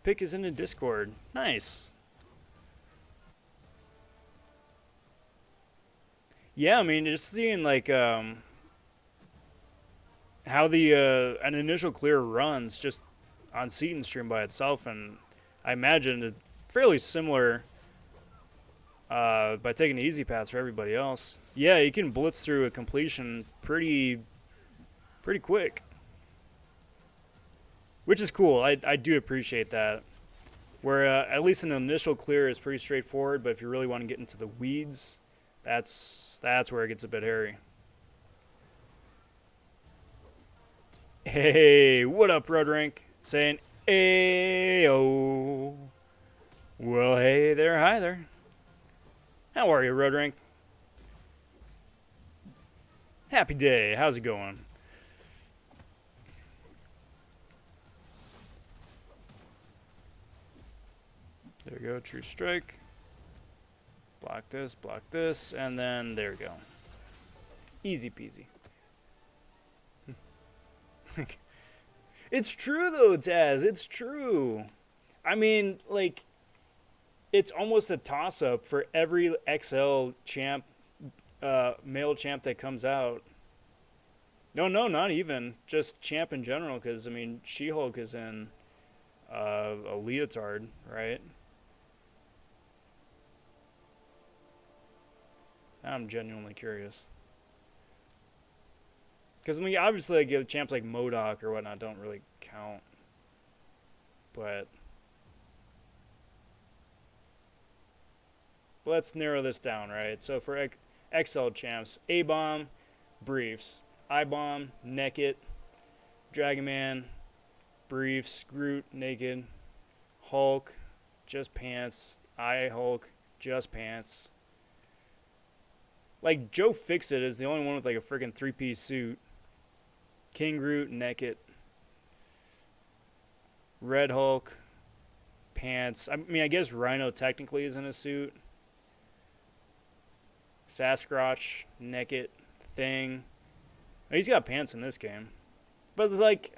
[SPEAKER 1] Pick is in the Discord. Nice. Yeah, I mean, just seeing like how the an initial clear runs just on Seaton stream by itself, and I imagine it fairly similar by taking the easy paths for everybody else. Yeah, you can blitz through a completion pretty quick. Which is cool. I do appreciate that. Where at least an initial clear is pretty straightforward, but if you really want to get into the weeds, that's where it gets a bit hairy. Hey, what up, Road Rank? Saying, ayo. Well, hey there, hi there. How are you, Road Rank? Happy day. How's it going? There we go, true strike. Block this, and then there we go. Easy peasy. It's true though, Taz. It's true. I mean, like, it's almost a toss-up for every XL champ, male champ that comes out. No, not even. Just champ in general, because, I mean, She-Hulk is in a leotard, right? I'm genuinely curious. Because, I mean, obviously, like, champs like MODOK or whatnot don't really count. But let's narrow this down, right? So for XL champs, A-Bomb, Briefs. I-Bomb, Naked. Dragon Man, Briefs. Groot, Naked. Hulk, just pants. I-Hulk, just pants. Like, Joe Fixit is the only one with, like, a freaking 3-piece suit. King Groot, Naked. Red Hulk, pants. I mean, I guess Rhino technically is in a suit. Sasquatch, Naked. Thing. Oh, he's got pants in this game. But, like,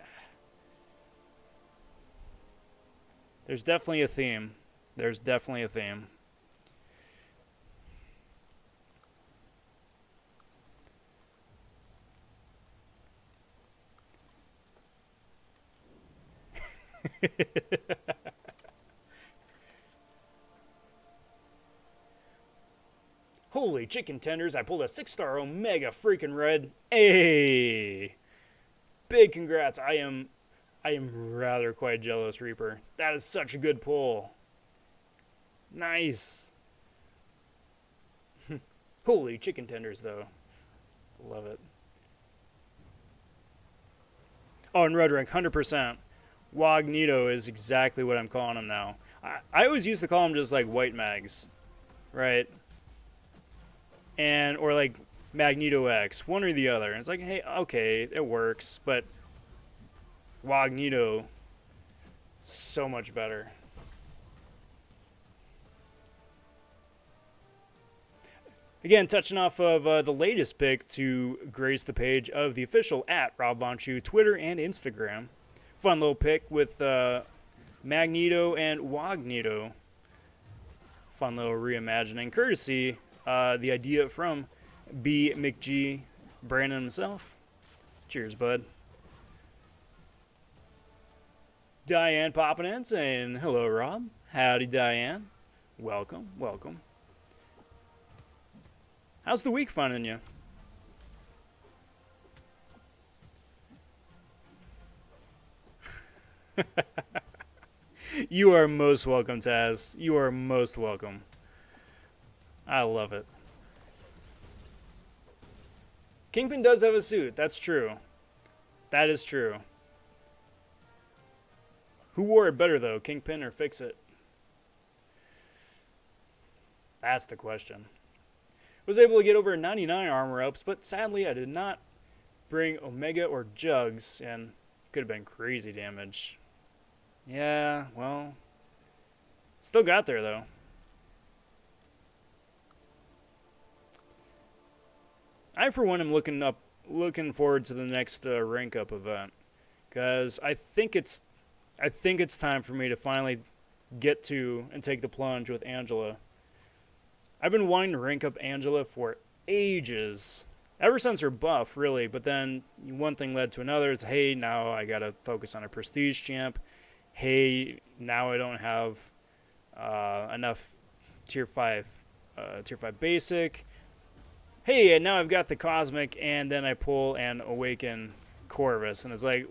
[SPEAKER 1] there's definitely a theme. There's definitely a theme. Holy chicken tenders, I pulled a 6-star Omega freaking red. Hey! Big congrats. I am rather quite jealous, Reaper. That is such a good pull. Nice. Holy chicken tenders, though. Love it. Oh, and Red Rank, 100%. Wagnito is exactly what I'm calling him now. I always used to call him just like White Mags, right? And, or like Magneto X, one or the other. And it's like, hey, okay, it works, but Wagnito, so much better. Again, touching off of the latest pick to grace the page of the official at rob.vonshoe Twitter and Instagram. Fun little pick with Magneto and Wagnito. Fun little reimagining, courtesy the idea from B. McG. Brandon himself. Cheers, bud. Diane popping in saying, hello, Rob. Howdy, Diane. Welcome, welcome. How's the week finding you? You are most welcome, Taz. You are most welcome. I love it. Kingpin does have a suit. That's true. That is true. Who wore it better, though? Kingpin or Fix-It? That's the question. Was able to get over 99 armor ups, but sadly I did not bring Omega or Jugs, and could have been crazy damage. Yeah, well, still got there though. I for one am looking forward to the next rank up event, because I think it's time for me to finally get to and take the plunge with Angela. I've been wanting to rank up Angela for ages. Ever since her buff, really. But then one thing led to another. It's, hey, now I got to focus on a prestige champ. Hey, now I don't have enough tier 5 basic. Hey, and now I've got the cosmic, and then I pull and awaken Corvus. And it's like,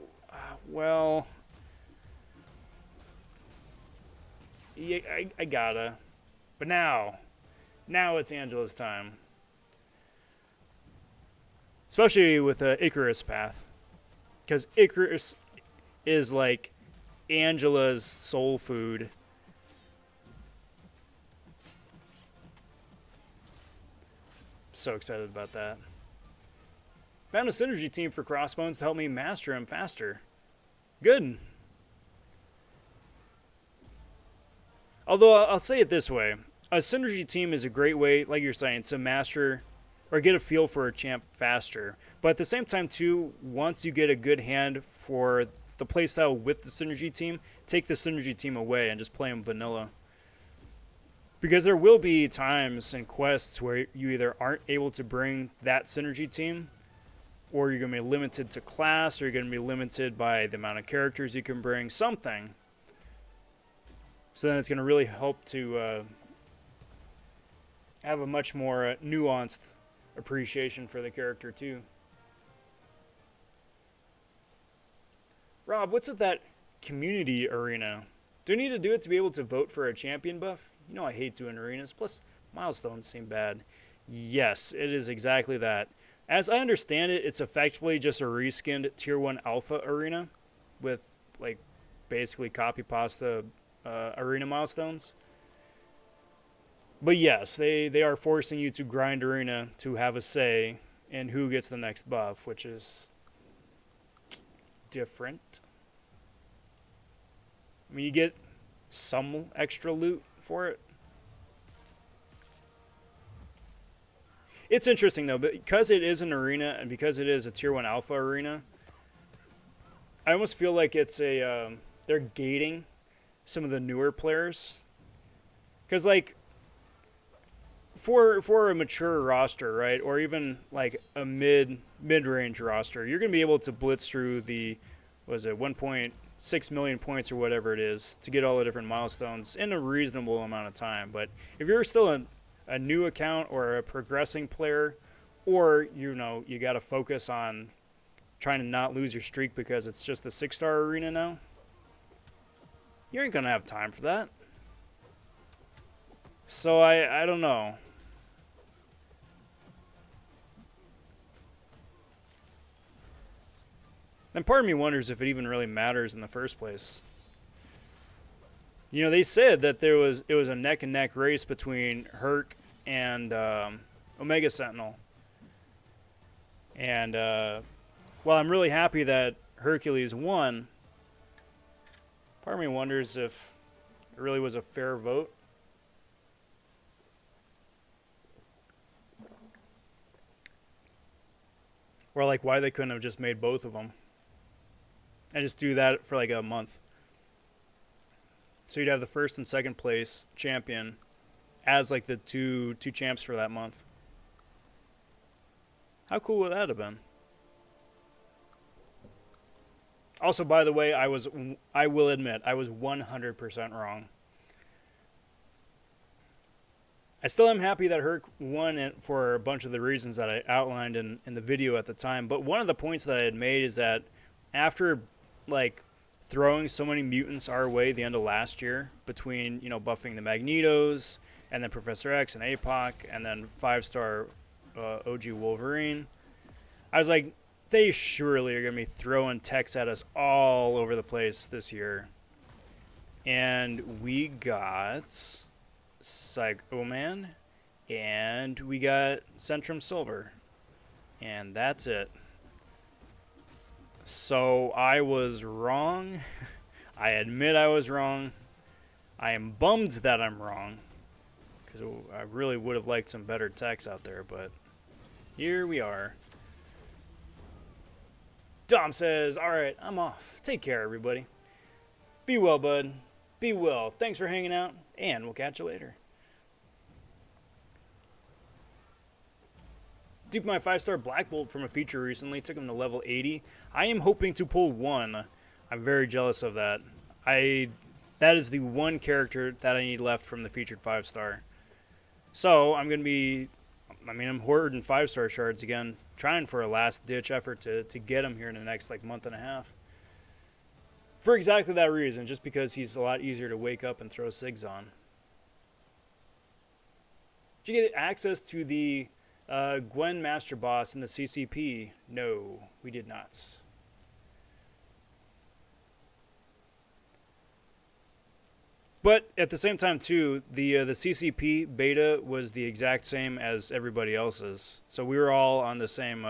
[SPEAKER 1] well, yeah, I gotta. But now it's Angela's time. Especially with Icarus path. Because Icarus is like Angela's soul food. So excited about that. Found a synergy team for Crossbones to help me master him faster. Good. Although I'll say it this way. A synergy team is a great way, like you're saying, to master or get a feel for a champ faster. But at the same time, too, once you get a good hand for the playstyle with the synergy team, take the synergy team away and just play them vanilla. Because there will be times and quests where you either aren't able to bring that synergy team, or you're going to be limited to class, or you're going to be limited by the amount of characters you can bring, something. So then it's going to really help to have a much more nuanced appreciation for the character too. Rob, what's with that community arena? Do I need to do it to be able to vote for a champion buff? You know I hate doing arenas, plus milestones seem bad. Yes, it is exactly that. As I understand it, it's effectively just a reskinned tier 1 alpha arena with like basically copy pasta arena milestones. But yes, they are forcing you to grind arena to have a say in who gets the next buff, which is different. I mean, you get some extra loot for it. It's interesting though, because it is an arena and because it is a tier 1 alpha arena, I almost feel like it's a they're gating some of the newer players. Because like for a mature roster, right, or even like a mid-range roster, you're going to be able to blitz through the, what is it, 1.6 6 million points or whatever it is to get all the different milestones in a reasonable amount of time. But if you're still a new account or a progressing player, or you got to focus on trying to not lose your streak because it's just the 6-star arena now, you ain't gonna have time for that. So I don't know. And part of me wonders if it even really matters in the first place. You know, they said that it was a neck and neck race between Herc and Omega Sentinel. And while I'm really happy that Hercules won, part of me wonders if it really was a fair vote. Or like why they couldn't have just made both of them. And just do that for like a month. So you'd have the first and second place champion as like the two champs for that month. How cool would that have been? Also, by the way, I will admit, I was 100% wrong. I still am happy that Herc won it for a bunch of the reasons that I outlined in the video at the time. But one of the points that I had made is that after like throwing so many mutants our way the end of last year, between buffing the Magnetos and then Professor X and APOC and then 5-star OG Wolverine, I was like, they surely are going to be throwing techs at us all over the place this year. And we got Psycho Man and we got Centrum Silver. And that's it. So I was wrong. I admit I was wrong. I am bummed that I'm wrong, because I really would have liked some better techs out there, but here we are. Dom says, alright, I'm off. Take care, everybody. Be well, bud. Be well. Thanks for hanging out, and we'll catch you later. Duped my 5-star Black Bolt from a feature recently. Took him to level 80. I am hoping to pull 1. I'm very jealous of that. That is the one character that I need left from the featured 5-star. So I'm going to be... I'm hoarding 5-star shards again. Trying for a last-ditch effort to get him here in the next month and a half. For exactly that reason. Just because he's a lot easier to wake up and throw SIGs on. Did you get access to the... Gwen Master Boss in the CCP? No, we did not. But at the same time, too, the CCP beta was the exact same as everybody else's, so we were all on the same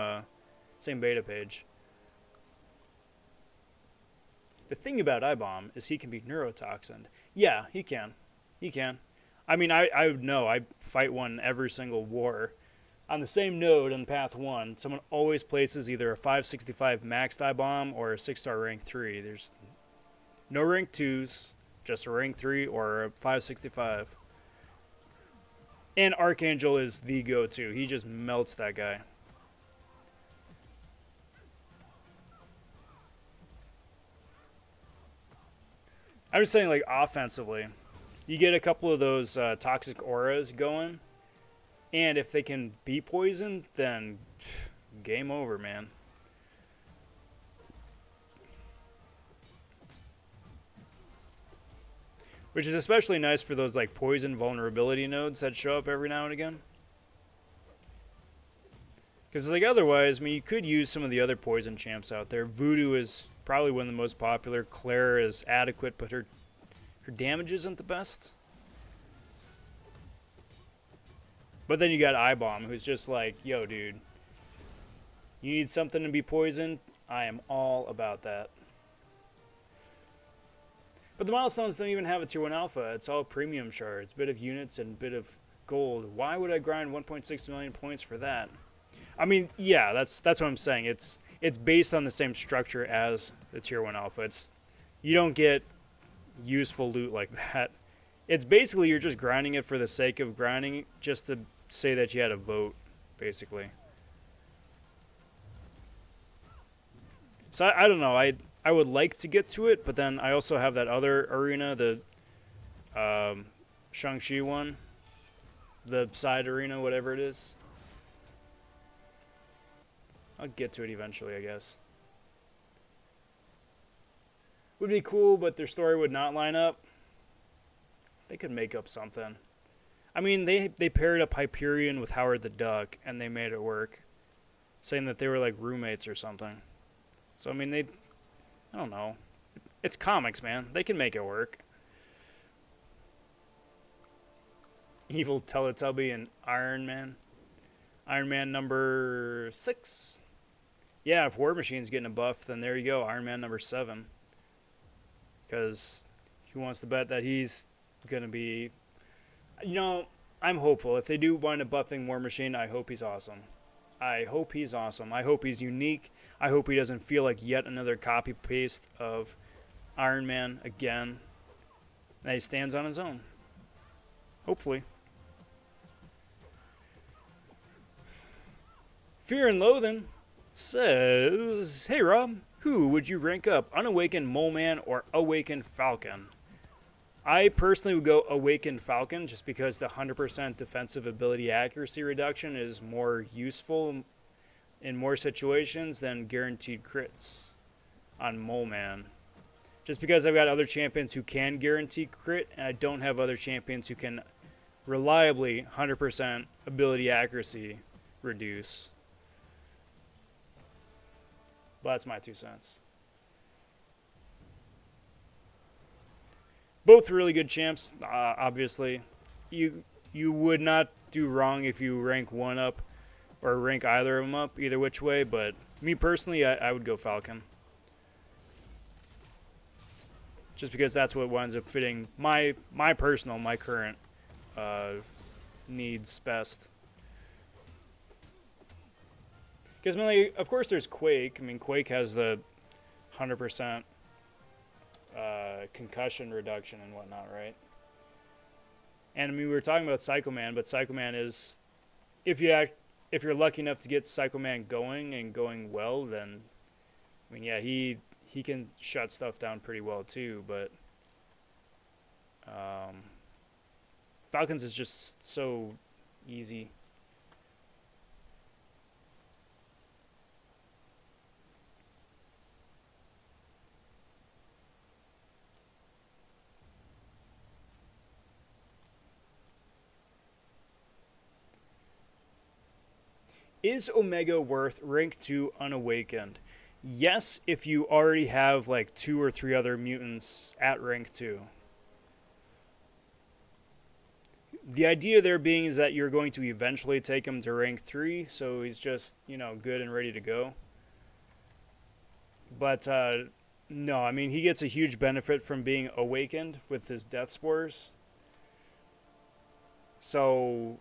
[SPEAKER 1] beta page. The thing about I-Bomb is he can be neurotoxined. Yeah, he can. He can. I mean, I know. I fight one every single war. On the same node in Path 1, someone always places either a 565 maxed I-Bomb or a 6-star rank 3. There's no rank 2s, just a rank 3 or a 565. And Archangel is the go-to. He just melts that guy. I'm just saying, offensively, you get a couple of those toxic auras going, and if they can be poisoned, then game over, man. Which is especially nice for those poison vulnerability nodes that show up every now and again. Because otherwise, you could use some of the other poison champs out there. Voodoo is probably one of the most popular. Claire is adequate, but her damage isn't the best. But then you got I-Bomb, who's just yo, dude, you need something to be poisoned? I am all about that. But the Milestones don't even have a Tier 1 Alpha. It's all premium shards, bit of units and bit of gold. Why would I grind 1.6 million points for that? I mean, yeah, that's what I'm saying. It's based on the same structure as the Tier 1 Alpha. You don't get useful loot like that. It's basically you're just grinding it for the sake of grinding, just to say that you had a vote, basically. So I don't know. I would like to get to it, but then I also have that other arena, the Shang Chi one, the side arena, whatever it is. I'll get to it eventually, I guess. Would be cool, but their story would not line up. They could make up something. I mean, they paired up Hyperion with Howard the Duck, and they made it work, saying that they were like roommates or something. So I mean, I don't know. It's comics, man. They can make it work. Evil Teletubby and Iron Man. Iron Man number 6. Yeah, if War Machine's getting a buff, then there you go, Iron Man number 7. Because who wants to bet that he's going to be... You know, I'm hopeful. If they do wind up buffing War Machine, I hope he's awesome. I hope he's awesome. I hope he's unique. I hope he doesn't feel like yet another copy-paste of Iron Man again. That he stands on his own. Hopefully. Fear and Loathing says, hey Rob, who would you rank up, Unawakened Mole Man or Awakened Falcon? I personally would go Awakened Falcon just because the 100% defensive ability accuracy reduction is more useful in more situations than guaranteed crits on Mole Man. Just because I've got other champions who can guarantee crit, and I don't have other champions who can reliably 100% ability accuracy reduce. But that's my 2 cents. Both really good champs, obviously. You would not do wrong if you rank one up or rank either of them up, either which way. But me personally, I would go Falcon. Just because that's what winds up fitting my current needs best. Because, I mean, like, of course, there's Quake. I mean, Quake has the 100% concussion reduction and whatnot, right? And I mean, we were talking about Psycho Man, but Psycho Man is, if you're lucky enough to get Psycho Man going and going well, then I mean, yeah, he can shut stuff down pretty well too. But Falcons is just so easy. Is Omega worth rank 2 Unawakened? Yes, if you already have like 2 or 3 other mutants at rank 2. The idea there being is that you're going to eventually take him to rank 3, so he's just, you know, good and ready to go. But no, I mean, he gets a huge benefit from being awakened with his death spores. So,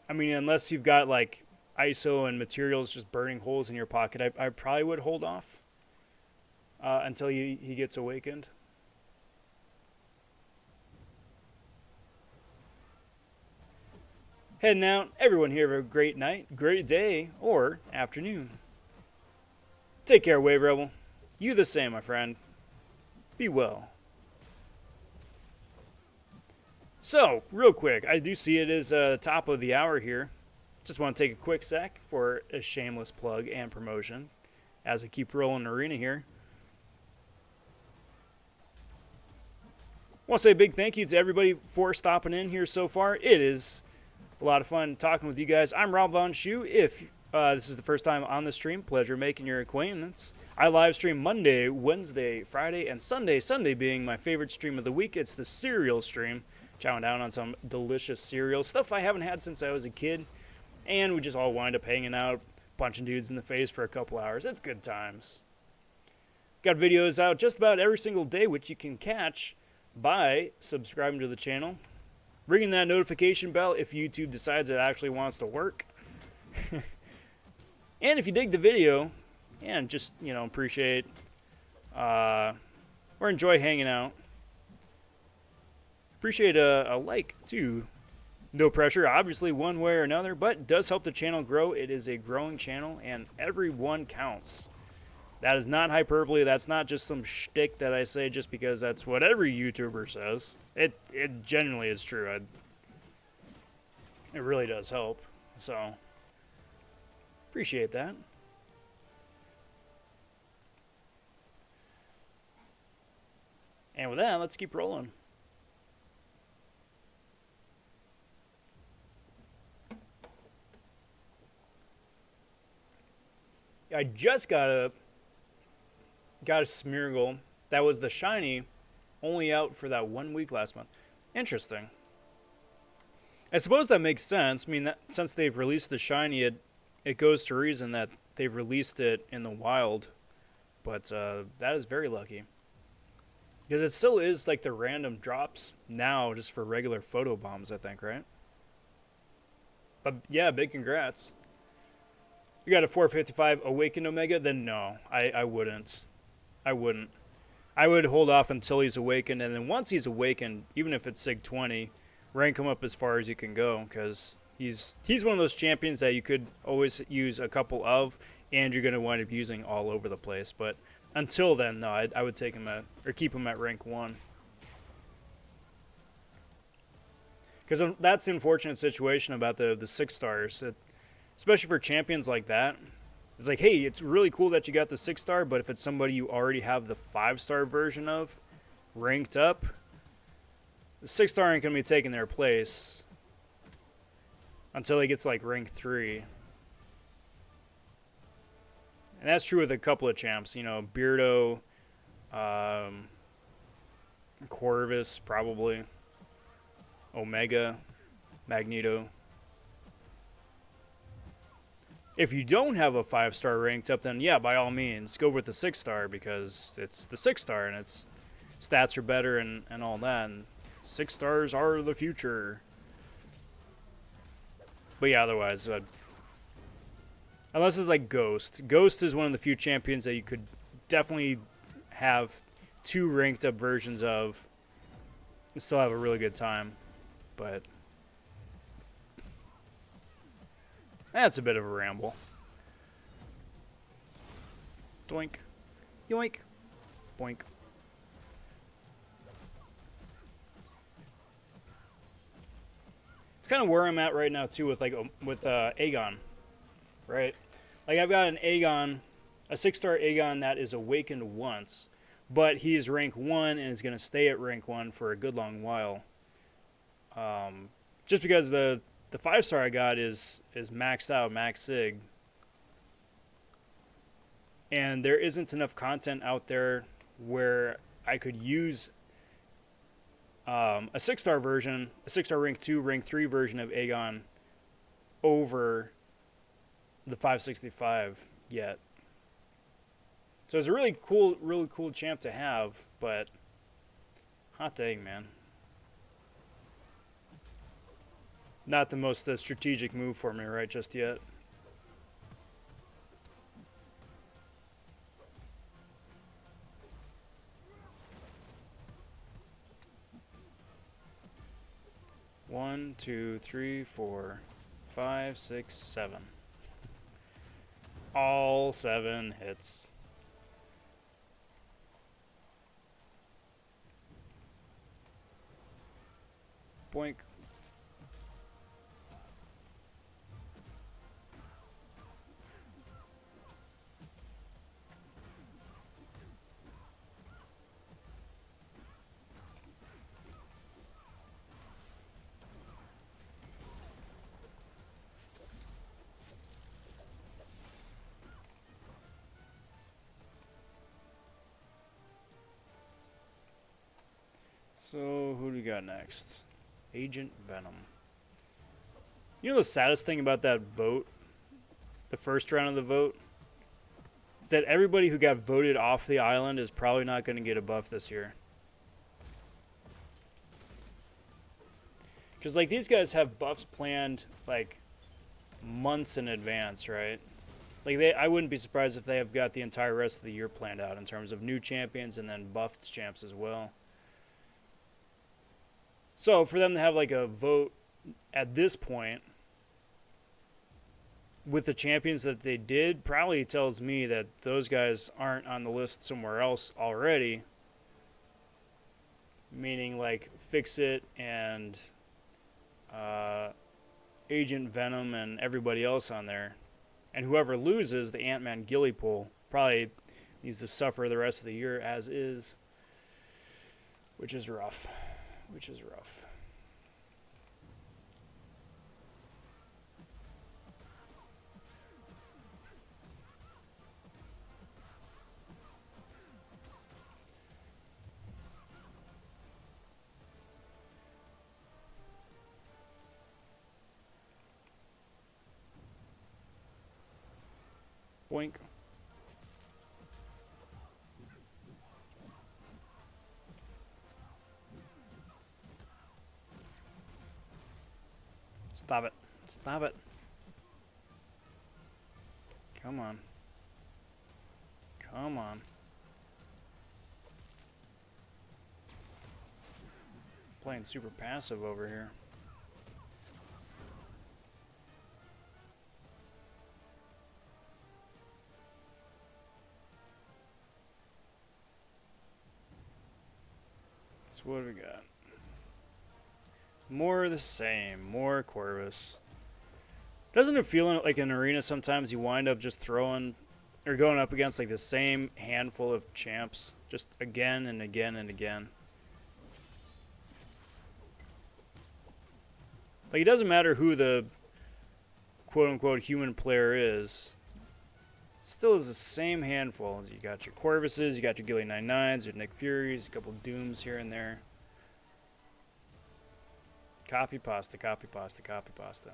[SPEAKER 1] I mean, unless you've got like ISO and materials just burning holes in your pocket, I probably would hold off until he gets awakened. Heading out. Everyone here have a great night, great day, or afternoon. Take care, Wave Rebel. You the same, my friend. Be well. So, real quick, I do see it is top of the hour here. Just want to take a quick sec for a shameless plug and promotion as I keep rolling arena here. I want to say a big thank you to everybody for stopping in here so far. It is a lot of fun talking with you guys. I'm rob.vonshoe. If this is the first time on the stream, pleasure making your acquaintance. I live stream Monday, Wednesday, Friday, and Sunday. Sunday being my favorite stream of the week. It's the cereal stream. Chowing down on some delicious cereal. Stuff I haven't had since I was a kid. And we just all wind up hanging out, punching dudes in the face for a couple hours. It's good times. Got videos out just about every single day, which you can catch by subscribing to the channel. Ringing that notification bell if YouTube decides it actually wants to work. And if you dig the video, and just, you know, appreciate or enjoy hanging out, appreciate a like, too. No pressure, obviously, one way or another, but it does help the channel grow. It is a growing channel, and every one counts. That is not hyperbole. That's not just some shtick that I say just because that's what every YouTuber says. It genuinely is true. It really does help. So, appreciate that. And with that, let's keep rolling. I just got a Smeargle that was the shiny, only out for that 1 week last month. Interesting. I suppose that makes sense. I mean, that, since they've released the shiny, it goes to reason that they've released it in the wild. But that is very lucky. Because it still is like the random drops now just for regular photo bombs, I think, right? But yeah, big congrats. You got a 455 Awakened Omega? Then no, I wouldn't. I wouldn't. I would hold off until he's awakened, and then once he's awakened, even if it's Sig 20, rank him up as far as you can go, because he's one of those champions that you could always use a couple of, and you're going to wind up using all over the place. But until then, no, I would take him at, or keep him at rank 1. Because that's the unfortunate situation about the 6 stars, especially for champions like that. It's like, hey, it's really cool that you got the 6 star, but if it's somebody you already have the 5 star version of ranked up, the 6 star ain't going to be taking their place until he gets like rank 3. And that's true with a couple of champs, you know, Beardo, Corvus, probably, Omega, Magneto. If you don't have a 5 star ranked up, then yeah, by all means, go with the 6 star because it's the 6 star and its stats are better and all that. And 6 stars are the future. But yeah, otherwise, unless it's like Ghost. Ghost is one of the few champions that you could definitely have 2 ranked up versions of and still have a really good time. But that's a bit of a ramble. Doink. Yoink. Boink. It's kind of where I'm at right now too with Aegon, right? Like I've got an Aegon, a 6-star Aegon that is awakened once, but he's rank 1 and is going to stay at rank 1 for a good long while. Just because the 5-star I got is maxed out, max sig. And there isn't enough content out there where I could use a 6-star version, a 6-star rank 2, rank 3 version of Aegon over the 565 yet. So it's a really cool champ to have, but hot dang, man. Not the most strategic move for me right just yet. One, 2, 3, 4, 5, 6, 7. All 7 hits. Boink. So, who do we got next? Agent Venom. You know the saddest thing about that vote, the first round of the vote, is that everybody who got voted off the island is probably not going to get a buff this year. Because, like, these guys have buffs planned, like, months in advance, right? Like, I wouldn't be surprised if they have got the entire rest of the year planned out in terms of new champions and then buffed champs as well. So for them to have like a vote at this point with the champions that they did, probably tells me that those guys aren't on the list somewhere else already. Meaning like Fix It and Agent Venom and everybody else on there. And whoever loses the Ant-Man Gilly pool probably needs to suffer the rest of the year as is. Which is rough. Which is rough. Boink. Stop it. Stop it. Come on. Come on. Playing super passive over here. So what do we got? More of the same. More Corvus. Doesn't it feel like an arena sometimes you wind up just throwing or going up against like the same handful of champs just again and again and again? Like, it doesn't matter who the quote-unquote human player is. It still is the same handful. You got your Corvuses, you got your Gilly 99s, your Nick Furies, a couple Dooms here and there. Copy pasta, copy pasta, copy pasta.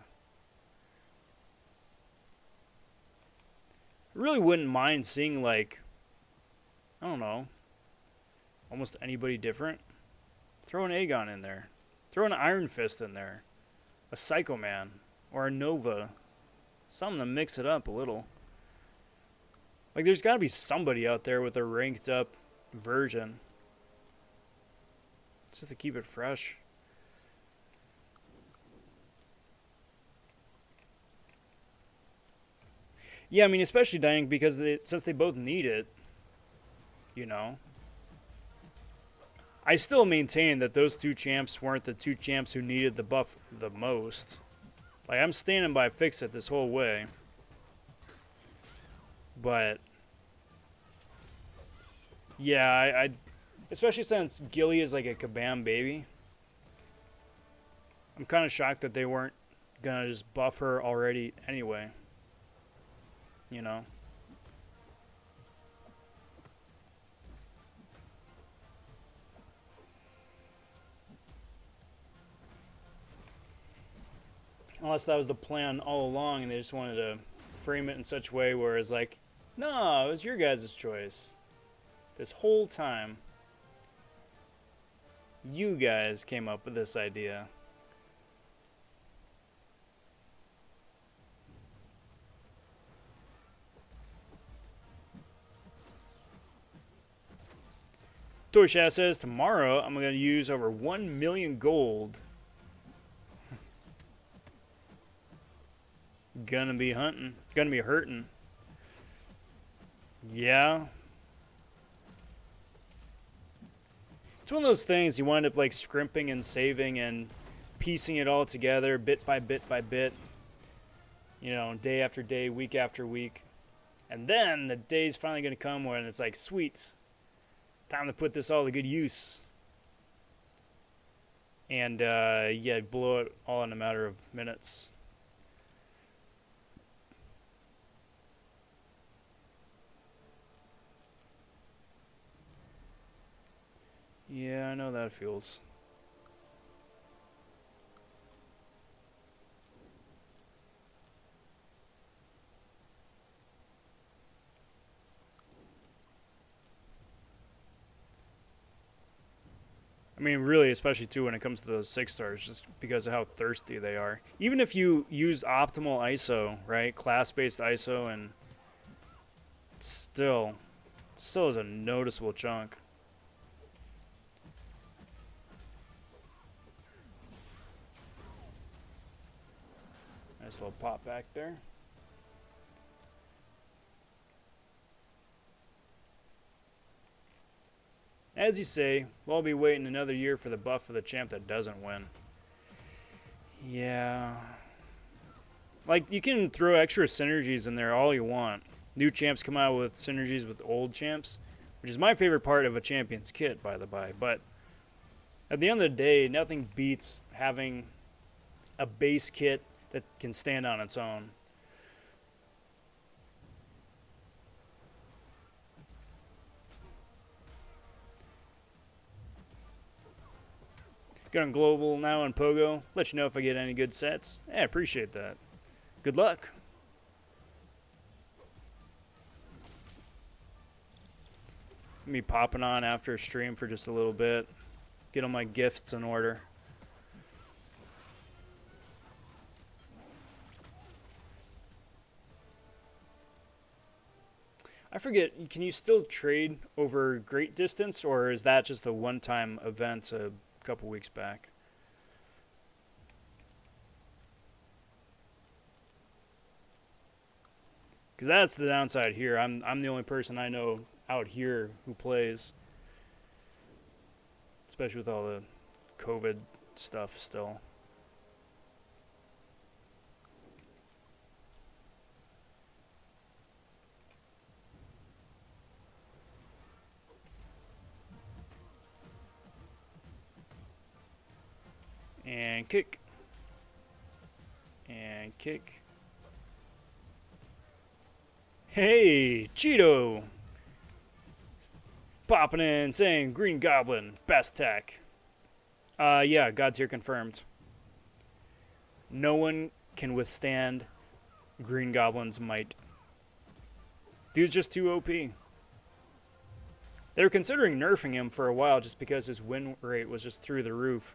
[SPEAKER 1] I really wouldn't mind seeing, like, I don't know, almost anybody different. Throw an Aegon in there. Throw an Iron Fist in there. A Psycho Man. Or a Nova. Something to mix it up a little. Like, there's got to be somebody out there with a ranked up version. Just to keep it fresh. Yeah, I mean, especially Dying because since they both need it, you know. I still maintain that those two champs weren't the two champs who needed the buff the most. Like, I'm standing by Fix It this whole way. But, yeah, I especially since Gilly is like a Kabam baby. I'm kind of shocked that they weren't gonna just buff her already anyway. You know? Unless that was the plan all along and they just wanted to frame it in such a way where it's like, no, it was your guys' choice. This whole time, you guys came up with this idea. Toyshat says, tomorrow I'm going to use over 1 million gold. Gonna be hunting. Gonna be hurting. Yeah. It's one of those things you wind up like scrimping and saving and piecing it all together bit by bit by bit. You know, day after day, week after week. And then the day's finally going to come when it's like, sweet. Time to put this all to good use. And, yeah, blow it all in a matter of minutes. Yeah, I know that feels. I mean, really, especially too when it comes to those 6-stars, just because of how thirsty they are. Even if you use optimal ISO, right, class-based ISO, and still is a noticeable chunk. Nice little pop back there. As you say, we'll be waiting another year for the buff of the champ that doesn't win. Yeah. Like, you can throw extra synergies in there all you want. New champs come out with synergies with old champs, which is my favorite part of a champion's kit, by the by. But at the end of the day, nothing beats having a base kit that can stand on its own. Going global now on Pogo. Let you know if I get any good sets. Yeah, I appreciate that. Good luck. Me popping on after a stream for just a little bit. Get all my gifts in order. I forget, can you still trade over great distance, or is that just a one-time event a couple weeks back? Because that's the downside here. I'm the only person I know out here who plays, especially with all the COVID stuff still. And kick. And kick. Hey, Cheeto! Popping in, saying Green Goblin, best tech. Yeah, God's here confirmed. No one can withstand Green Goblin's might. Dude's just too OP. They were considering nerfing him for a while just because his win rate was just through the roof.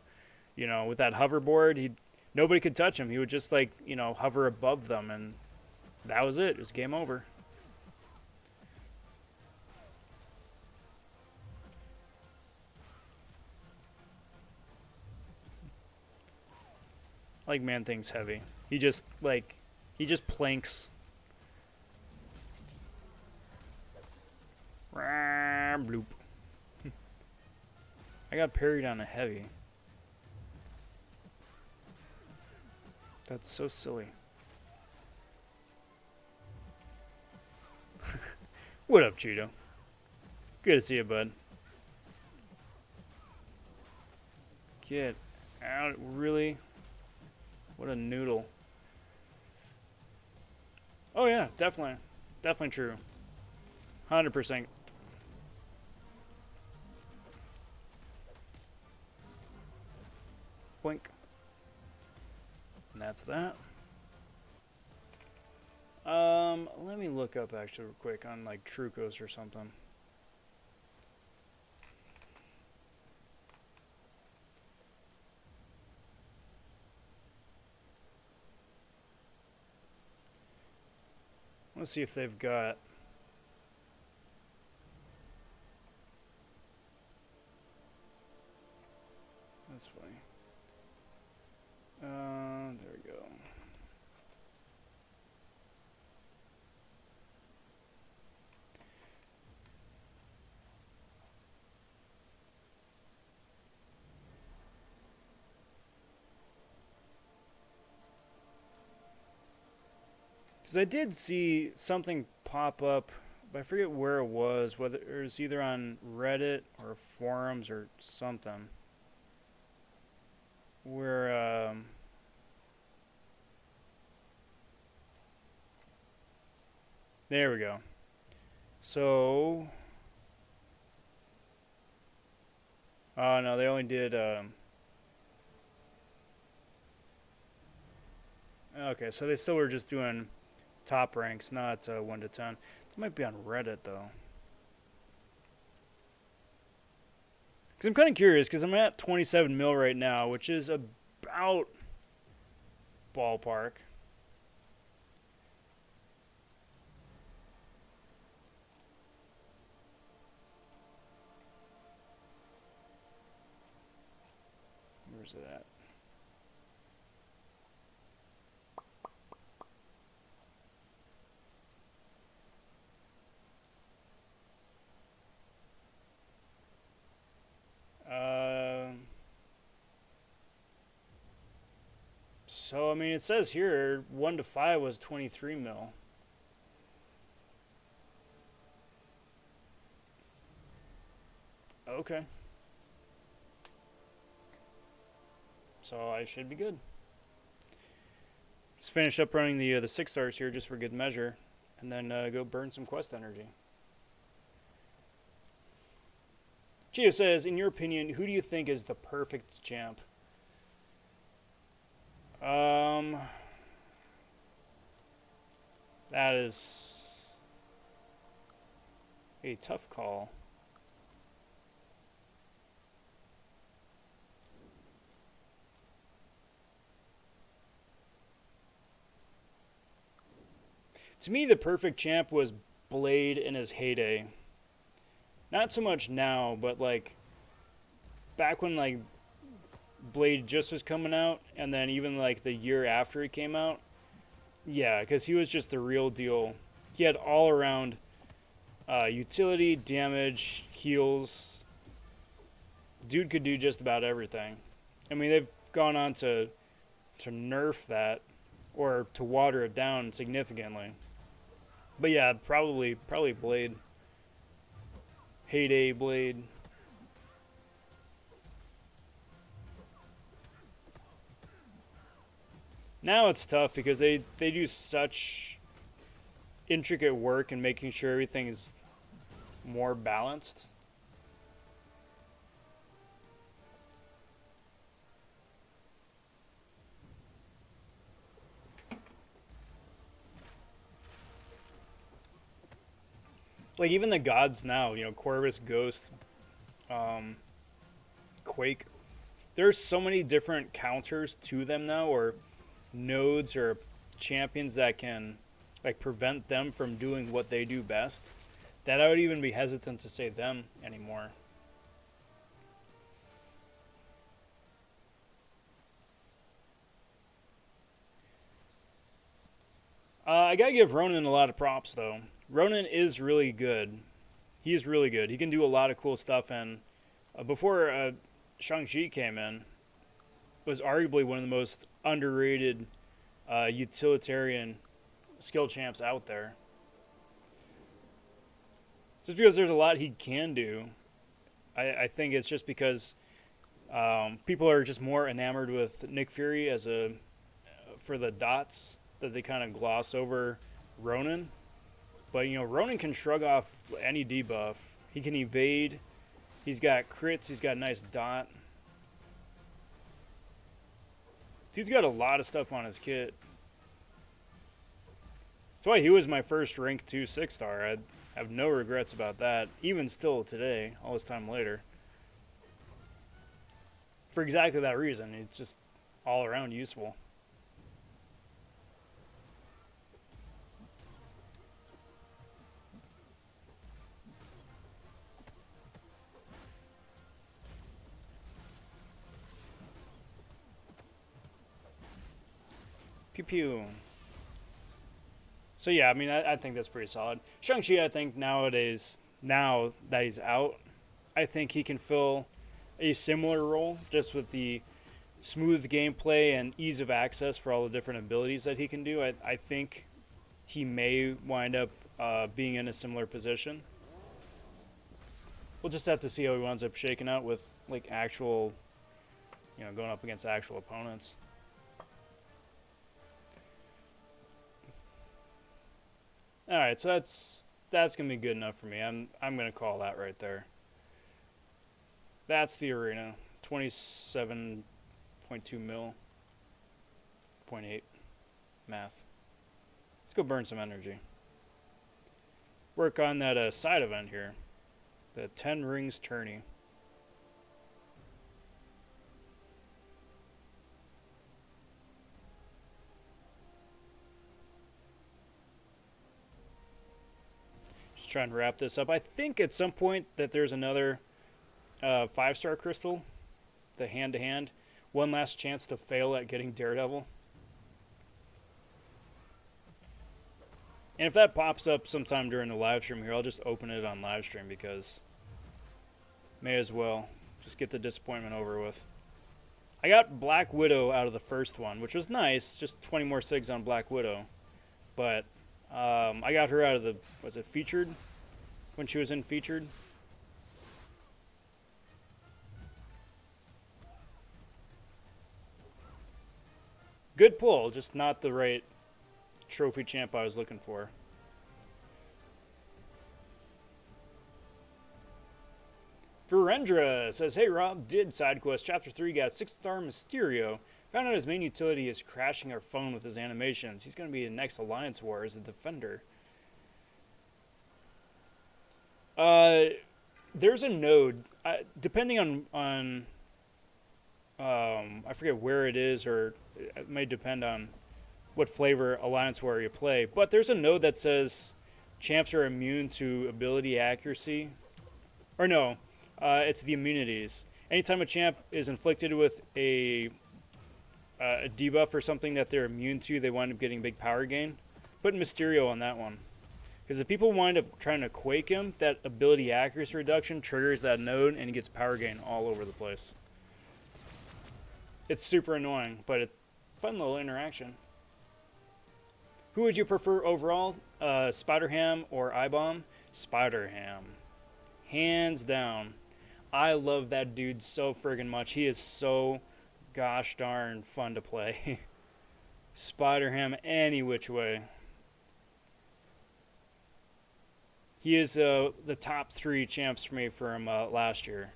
[SPEAKER 1] You know, with that hoverboard, nobody could touch him. He would just, like, you know, hover above them, and that was it. It was game over. Like, Man-Thing's heavy. He just planks. Bloop. I got parried on a heavy. That's so silly. What up, Cheeto? Good to see you, bud. Get out. Really? What a noodle. Oh, yeah, definitely. Definitely true. 100%. Blink. And that's that. Let me look up actually real quick on like Trucos or something. Let's see if they've got. That's funny. There we go. Because I did see something pop up, but I forget where it was, whether it was either on Reddit or forums or something, where there we go. So, oh no, they only did, okay, so they still were just doing top ranks, not 1 to 10. It might be on Reddit, though. Because I'm kind of curious, because I'm at 27 mil right now, which is about ballpark. Where's it at? So, I mean, it says here 1 to 5 was 23 mil. Okay. So I should be good. Let's finish up running the 6 stars here just for good measure, and then go burn some quest energy. Gio says, in your opinion, who do you think is the perfect champ? That is a tough call. To me, the perfect champ was Blade in his heyday. Not so much now, but like back when like Blade just was coming out, and then even like the year after he came out. Yeah, because he was just the real deal. He had all around utility, damage, heals. Dude could do just about everything. I mean, they've gone on to nerf that or to water it down significantly. But yeah, probably Blade. Heyday Blade. Now it's tough because they do such intricate work in making sure everything is more balanced. Like even the gods now, you know, Corvus, Ghost, Quake. There's so many different counters to them now, or nodes or champions that can like prevent them from doing what they do best, that I would even be hesitant to say them anymore. I gotta give Ronan a lot of props though. Ronan is really good. He's really good. He can do a lot of cool stuff, and before Shang Chi came in, was arguably one of the most underrated utilitarian skill champs out there. Just because there's a lot he can do, I think it's just because people are just more enamored with Nick Fury as a for the dots that they kind of gloss over Ronan. But you know, Ronan can shrug off any debuff. He can evade. He's got crits. He's got a nice dot. Dude's got a lot of stuff on his kit. That's why he was my first rank 2 6-star. I have no regrets about that, even still today, all this time later. For exactly that reason. It's just all around useful. Pew pew. So yeah, I mean, I think that's pretty solid. Shang-Chi, I think nowadays, now that he's out, I think he can fill a similar role, just with the smooth gameplay and ease of access for all the different abilities that he can do. I think he may wind up being in a similar position. We'll just have to see how he winds up shaking out with like actual, you know, going up against actual opponents. All right, so that's gonna be good enough for me. I'm gonna call that right there. That's the arena, 27.2 mil, 0.8 math. Let's go burn some energy. Work on that side event here, the 10 rings tourney. Trying to wrap this up. I think at some point that there's another 5-star crystal, the hand-to-hand. One last chance to fail at getting Daredevil. And if that pops up sometime during the live stream here, I'll just open it on live stream because may as well just get the disappointment over with. I got Black Widow out of the first one, which was nice. Just 20 more SIGs on Black Widow. But I got her out of the, was it featured? When she was in featured? Good pull, just not the right trophy champ I was looking for. Virendra says, hey Rob, did side quest chapter 3, got 6-star Mysterio. Found out his main utility is crashing our phone with his animations. He's going to be the next Alliance War as a defender. There's a node, depending on I forget where it is, or it may depend on what flavor Alliance War you play, but there's a node that says champs are immune to ability accuracy. Or no, it's the immunities. Anytime a champ is inflicted with a debuff or something that they're immune to, they wind up getting big power gain. Put Mysterio on that one. Because if people wind up trying to quake him, that ability accuracy reduction triggers that node and he gets power gain all over the place. It's super annoying, but it's a fun little interaction. Who would you prefer overall? Spider-Ham or I-Bomb? Spider-Ham. Hands down. I love that dude so friggin' much. He is so gosh darn fun to play. Spider-Ham any which way. He is the top 3 champs for me from last year.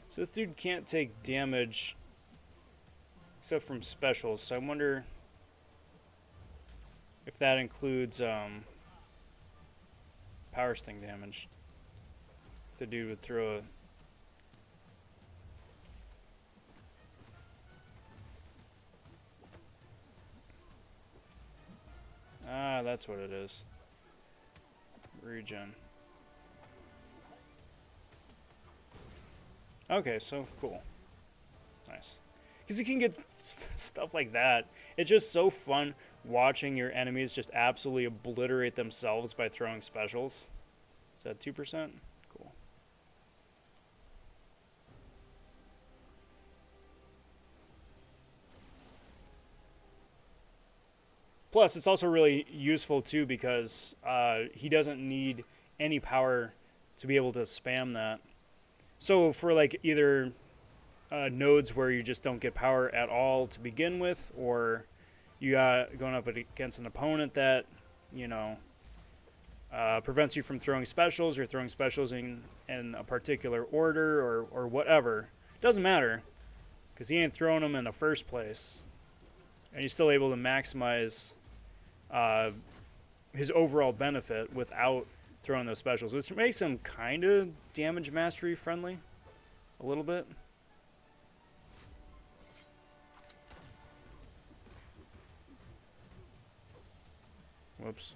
[SPEAKER 1] So this dude can't take damage except from specials. So I wonder if that includes power sting damage. If the dude would throw a... Ah, that's what it is. Regen. Okay, so cool. Nice. Because you can get stuff like that. It's just so fun watching your enemies just absolutely obliterate themselves by throwing specials. Is that 2%? Cool. Plus, it's also really useful too because he doesn't need any power to be able to spam that. So for like either nodes where you just don't get power at all to begin with, or you got going up against an opponent that, you know, prevents you from throwing specials or throwing specials in a particular order or whatever. Doesn't matter because he ain't throwing them in the first place. And he's still able to maximize his overall benefit without throwing those specials, which makes him kind of damage mastery friendly a little bit. Whoops.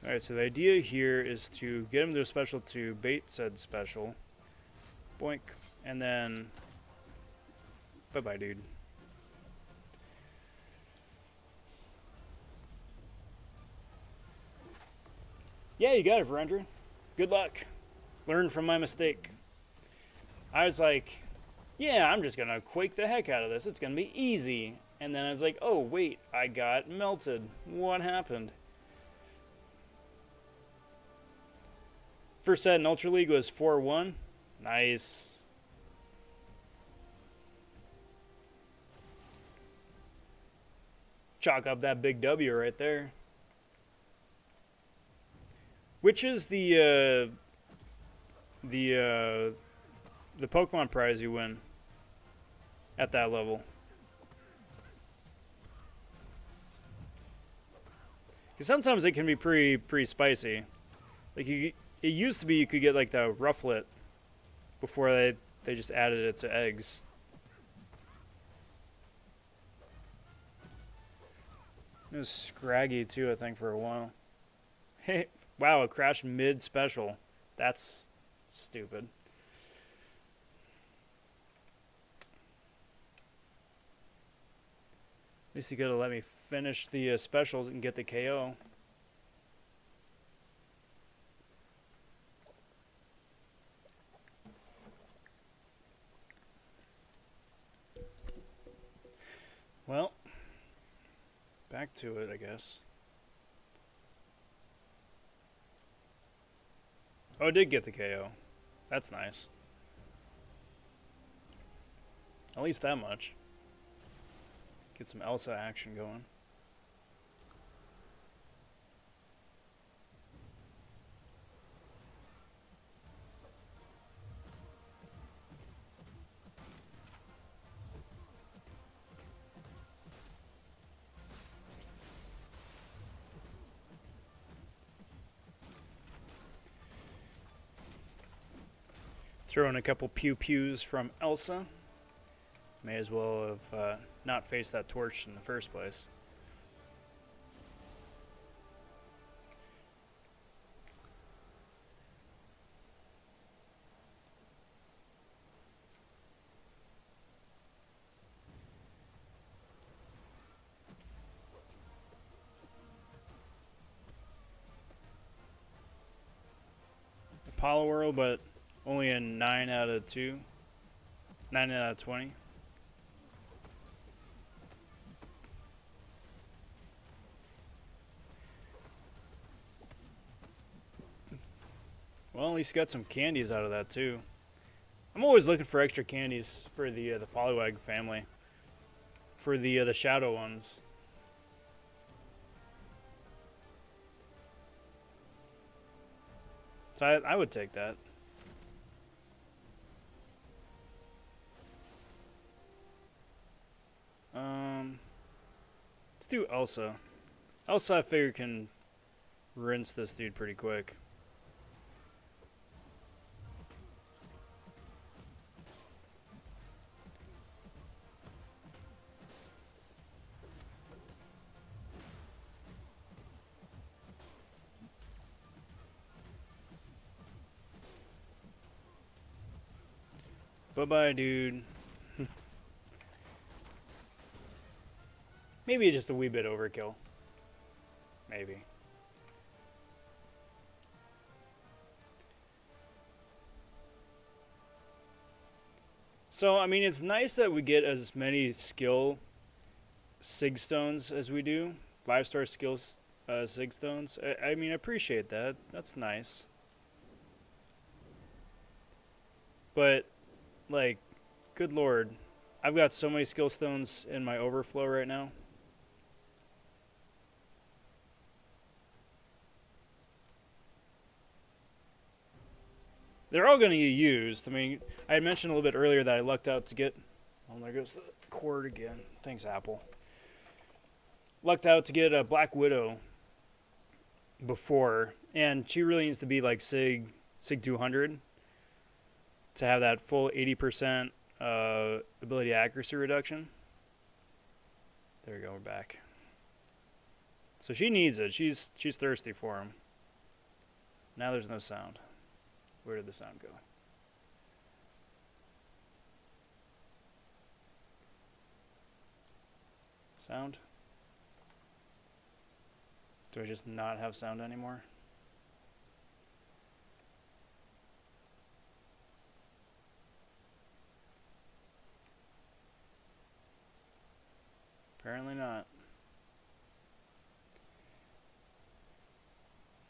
[SPEAKER 1] Alright, so the idea here is to get him to a special to bait said special. Boink. And then... Bye-bye, dude. Yeah, you got it, Virendra. Good luck. Learn from my mistake. I was like, yeah, I'm just going to quake the heck out of this. It's going to be easy. And then I was like, oh, wait, I got melted. What happened? First set in Ultra League was 4-1. Nice. Chalk up that big W right there. Which is the Pokemon prize you win at that level? Because sometimes it can be pretty spicy. Like it used to be you could get like the Rufflet before they just added it to eggs. It was Scraggy too, I think, for a while. Hey, wow, it crashed mid-special. That's stupid. At least he could have let me finish the specials and get the KO. Well, back to it, I guess. Oh, I did get the KO. That's nice. At least that much. Get some Elsa action going. Throw in a couple pew-pews from Elsa. May as well have not faced that torch in the first place. Apollo World, but only a 9 out of 2. 9 out of 20. Well, at least got some candies out of that too. I'm always looking for extra candies for the Poliwag family. For the shadow ones. So I would take that. Let's do Elsa. Elsa, I figure, can rinse this dude pretty quick. Bye-bye, dude. Maybe just a wee bit overkill. Maybe. So, I mean, it's nice that we get as many skill Sig Stones as we do. 5-star skills Sig Stones. I mean, I appreciate that. That's nice. But, like, good lord. I've got so many skill stones in my overflow right now. They're all going to get used. I mean, I had mentioned a little bit earlier that I lucked out to get... Oh, there goes the cord again. Thanks, Apple. Lucked out to get a Black Widow before. And she really needs to be like Sig 200 to have that full 80% ability accuracy reduction. There we go, we're back. So she needs it. She's thirsty for him. Now there's no sound. Where did the sound go? Sound? Do I just not have sound anymore? Apparently not.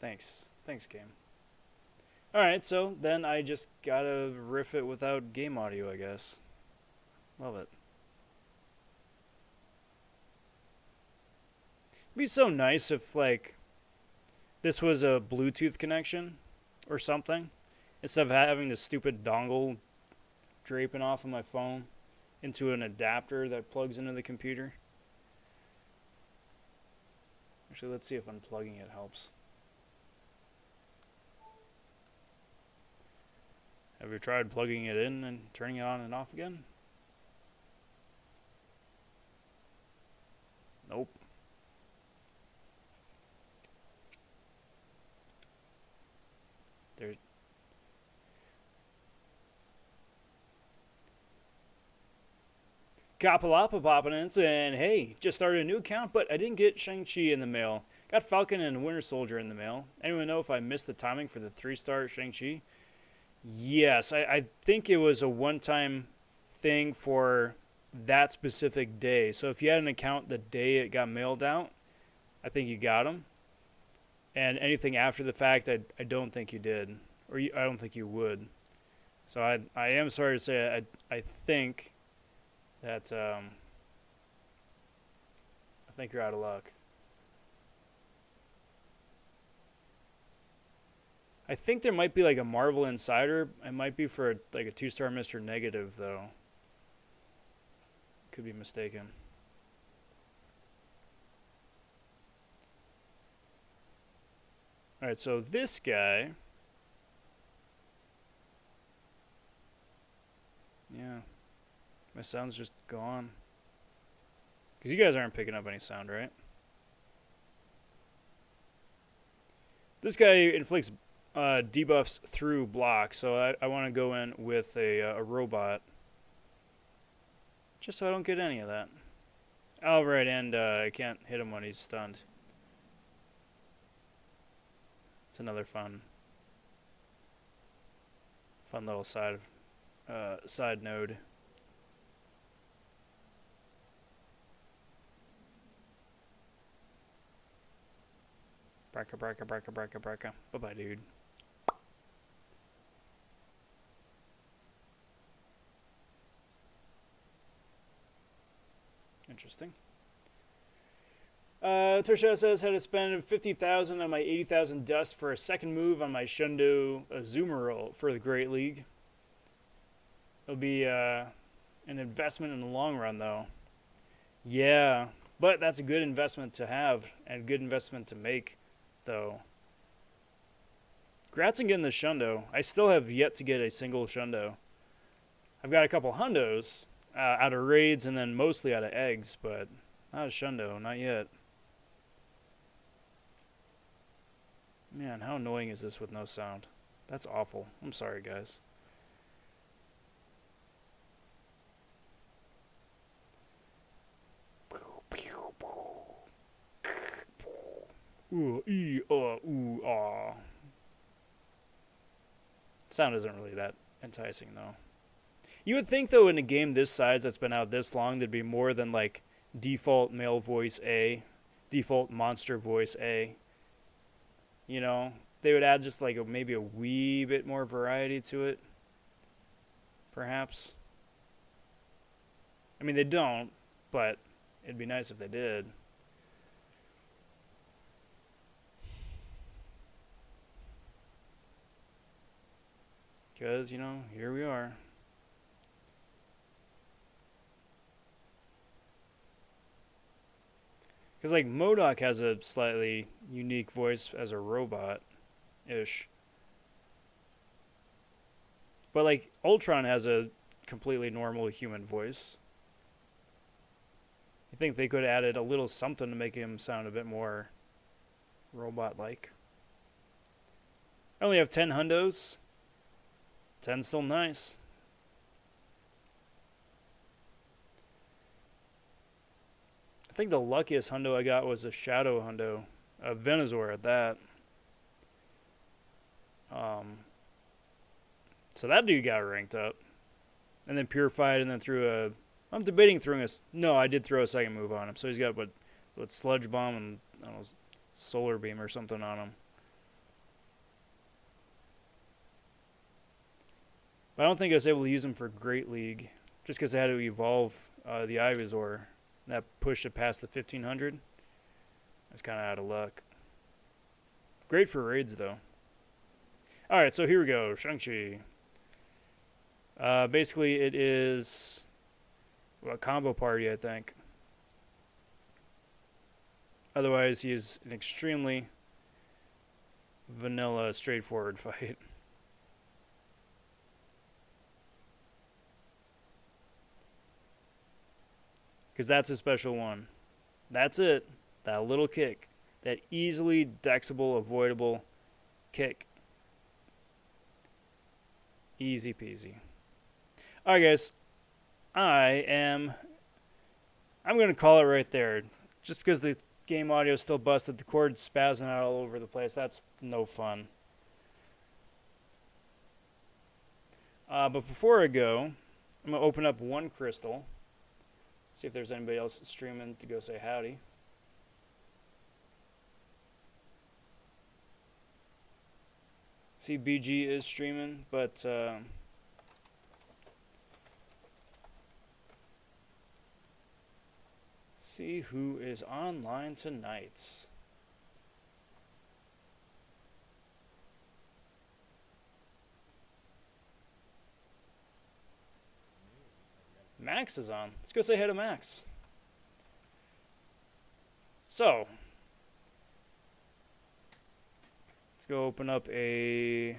[SPEAKER 1] Thanks, game. Alright, so then I just gotta riff it without game audio, I guess. Love it. It'd be so nice if, like, this was a Bluetooth connection or something, instead of having this stupid dongle draping off of my phone into an adapter that plugs into the computer. Actually, let's see if unplugging it helps. Have you tried plugging it in and turning it on and off again? Nope. There. Kapalapa popping in saying, hey, just started a new account, but I didn't get Shang Chi in the mail. Got Falcon and Winter Soldier in the mail. Anyone know if I missed the timing for the 3-star Shang Chi? Yes, I think it was a one-time thing for that specific day. So if you had an account the day it got mailed out, I think you got them. And anything after the fact, I don't think you did. I don't think you would. So I am sorry to say I think that I think you're out of luck. I think there might be like a Marvel Insider. It might be for like a 2-star Mr. Negative though. Could be mistaken. All right, so this guy. Yeah, my sound's just gone. Because you guys aren't picking up any sound, right? This guy inflicts debuffs through blocks, so I want to go in with a robot. Just so I don't get any of that. Oh, right, and I can't hit him when he's stunned. It's another fun little side node. Bracka. Bye-bye, dude. Interesting. Tursha says, had to spend 50,000 on my 80,000 dust for a second move on my Shundo Azumarill for the Great League. It'll be an investment in the long run, though. Yeah, but that's a good investment to have and a good investment to make, though. Congrats on getting the Shundo. I still have yet to get a single Shundo. I've got a couple Hundos out of raids and then mostly out of eggs, but not a Shundo, not yet. Man, how annoying is this with no sound? That's awful. I'm sorry, guys. Ooh, ooh, ah. Sound isn't really that enticing, though. You would think, though, in a game this size that's been out this long, there'd be more than, like, default male voice A, default monster voice A. You know? They would add just, like, maybe a wee bit more variety to it. Perhaps. I mean, they don't, but it'd be nice if they did. Because, you know, here we are. Because, like, mcoc has a slightly unique voice as a robot-ish. But, like, Ultron has a completely normal human voice. You think they could have added a little something to make him sound a bit more robot-like. I only have 10 hundos. 10's still nice. I think the luckiest hundo I got was a shadow hundo, a Venusaur at that. So that dude got ranked up, and then purified, and then threw a. I'm debating throwing a. No, I did throw a second move on him. So he's got what sludge bomb and I don't know, solar beam or something on him. But I don't think I was able to use him for Great League, just because I had to evolve the Ivysaur. That pushed it past the 1500. That's kind of out of luck. Great for raids, though. Alright, so here we go. Shang-Chi. Basically, it is a combo party, I think. Otherwise, he is an extremely vanilla, straightforward fight. Because that's a special one. That's it. That little kick. That easily dexable, avoidable kick. Easy peasy. Alright, guys. I am I'm going to call it right there. Just because the game audio is still busted, the cord's spazzing out all over the place. That's no fun. But before I go, I'm going to open up one crystal. See if there's anybody else streaming to go say howdy. See, BG is streaming, but see who is online tonight. Max is on. Let's go say hi to Max. So, let's go open up a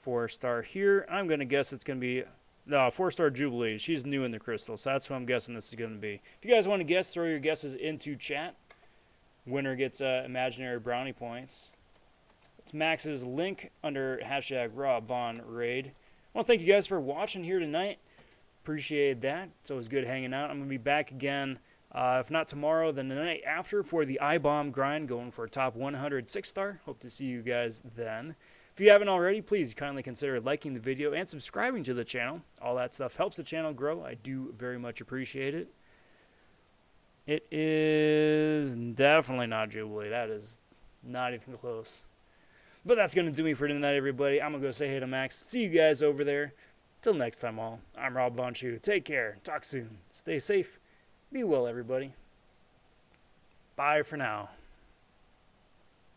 [SPEAKER 1] 4-star here. I'm going to guess it's going to be, no, 4-star Jubilee. She's new in the crystal, so that's what I'm guessing this is going to be. If you guys want to guess, throw your guesses into chat. Winner gets imaginary brownie points. It's Max's link under hashtag rob.vonshoe. I want to thank you guys for watching here tonight. Appreciate that. It's always good hanging out. I'm going to be back again, if not tomorrow, then the night after for the I-Bomb grind, going for a top 100 6-star. Hope to see you guys then. If you haven't already, please kindly consider liking the video and subscribing to the channel. All that stuff helps the channel grow. I do very much appreciate it. It is definitely not Jubilee. That is not even close. But that's going to do me for tonight, everybody. I'm going to go say hey to Max. See you guys over there. Till next time, all. I'm rob.vonshoe. Take care. Talk soon. Stay safe. Be well, everybody. Bye for now.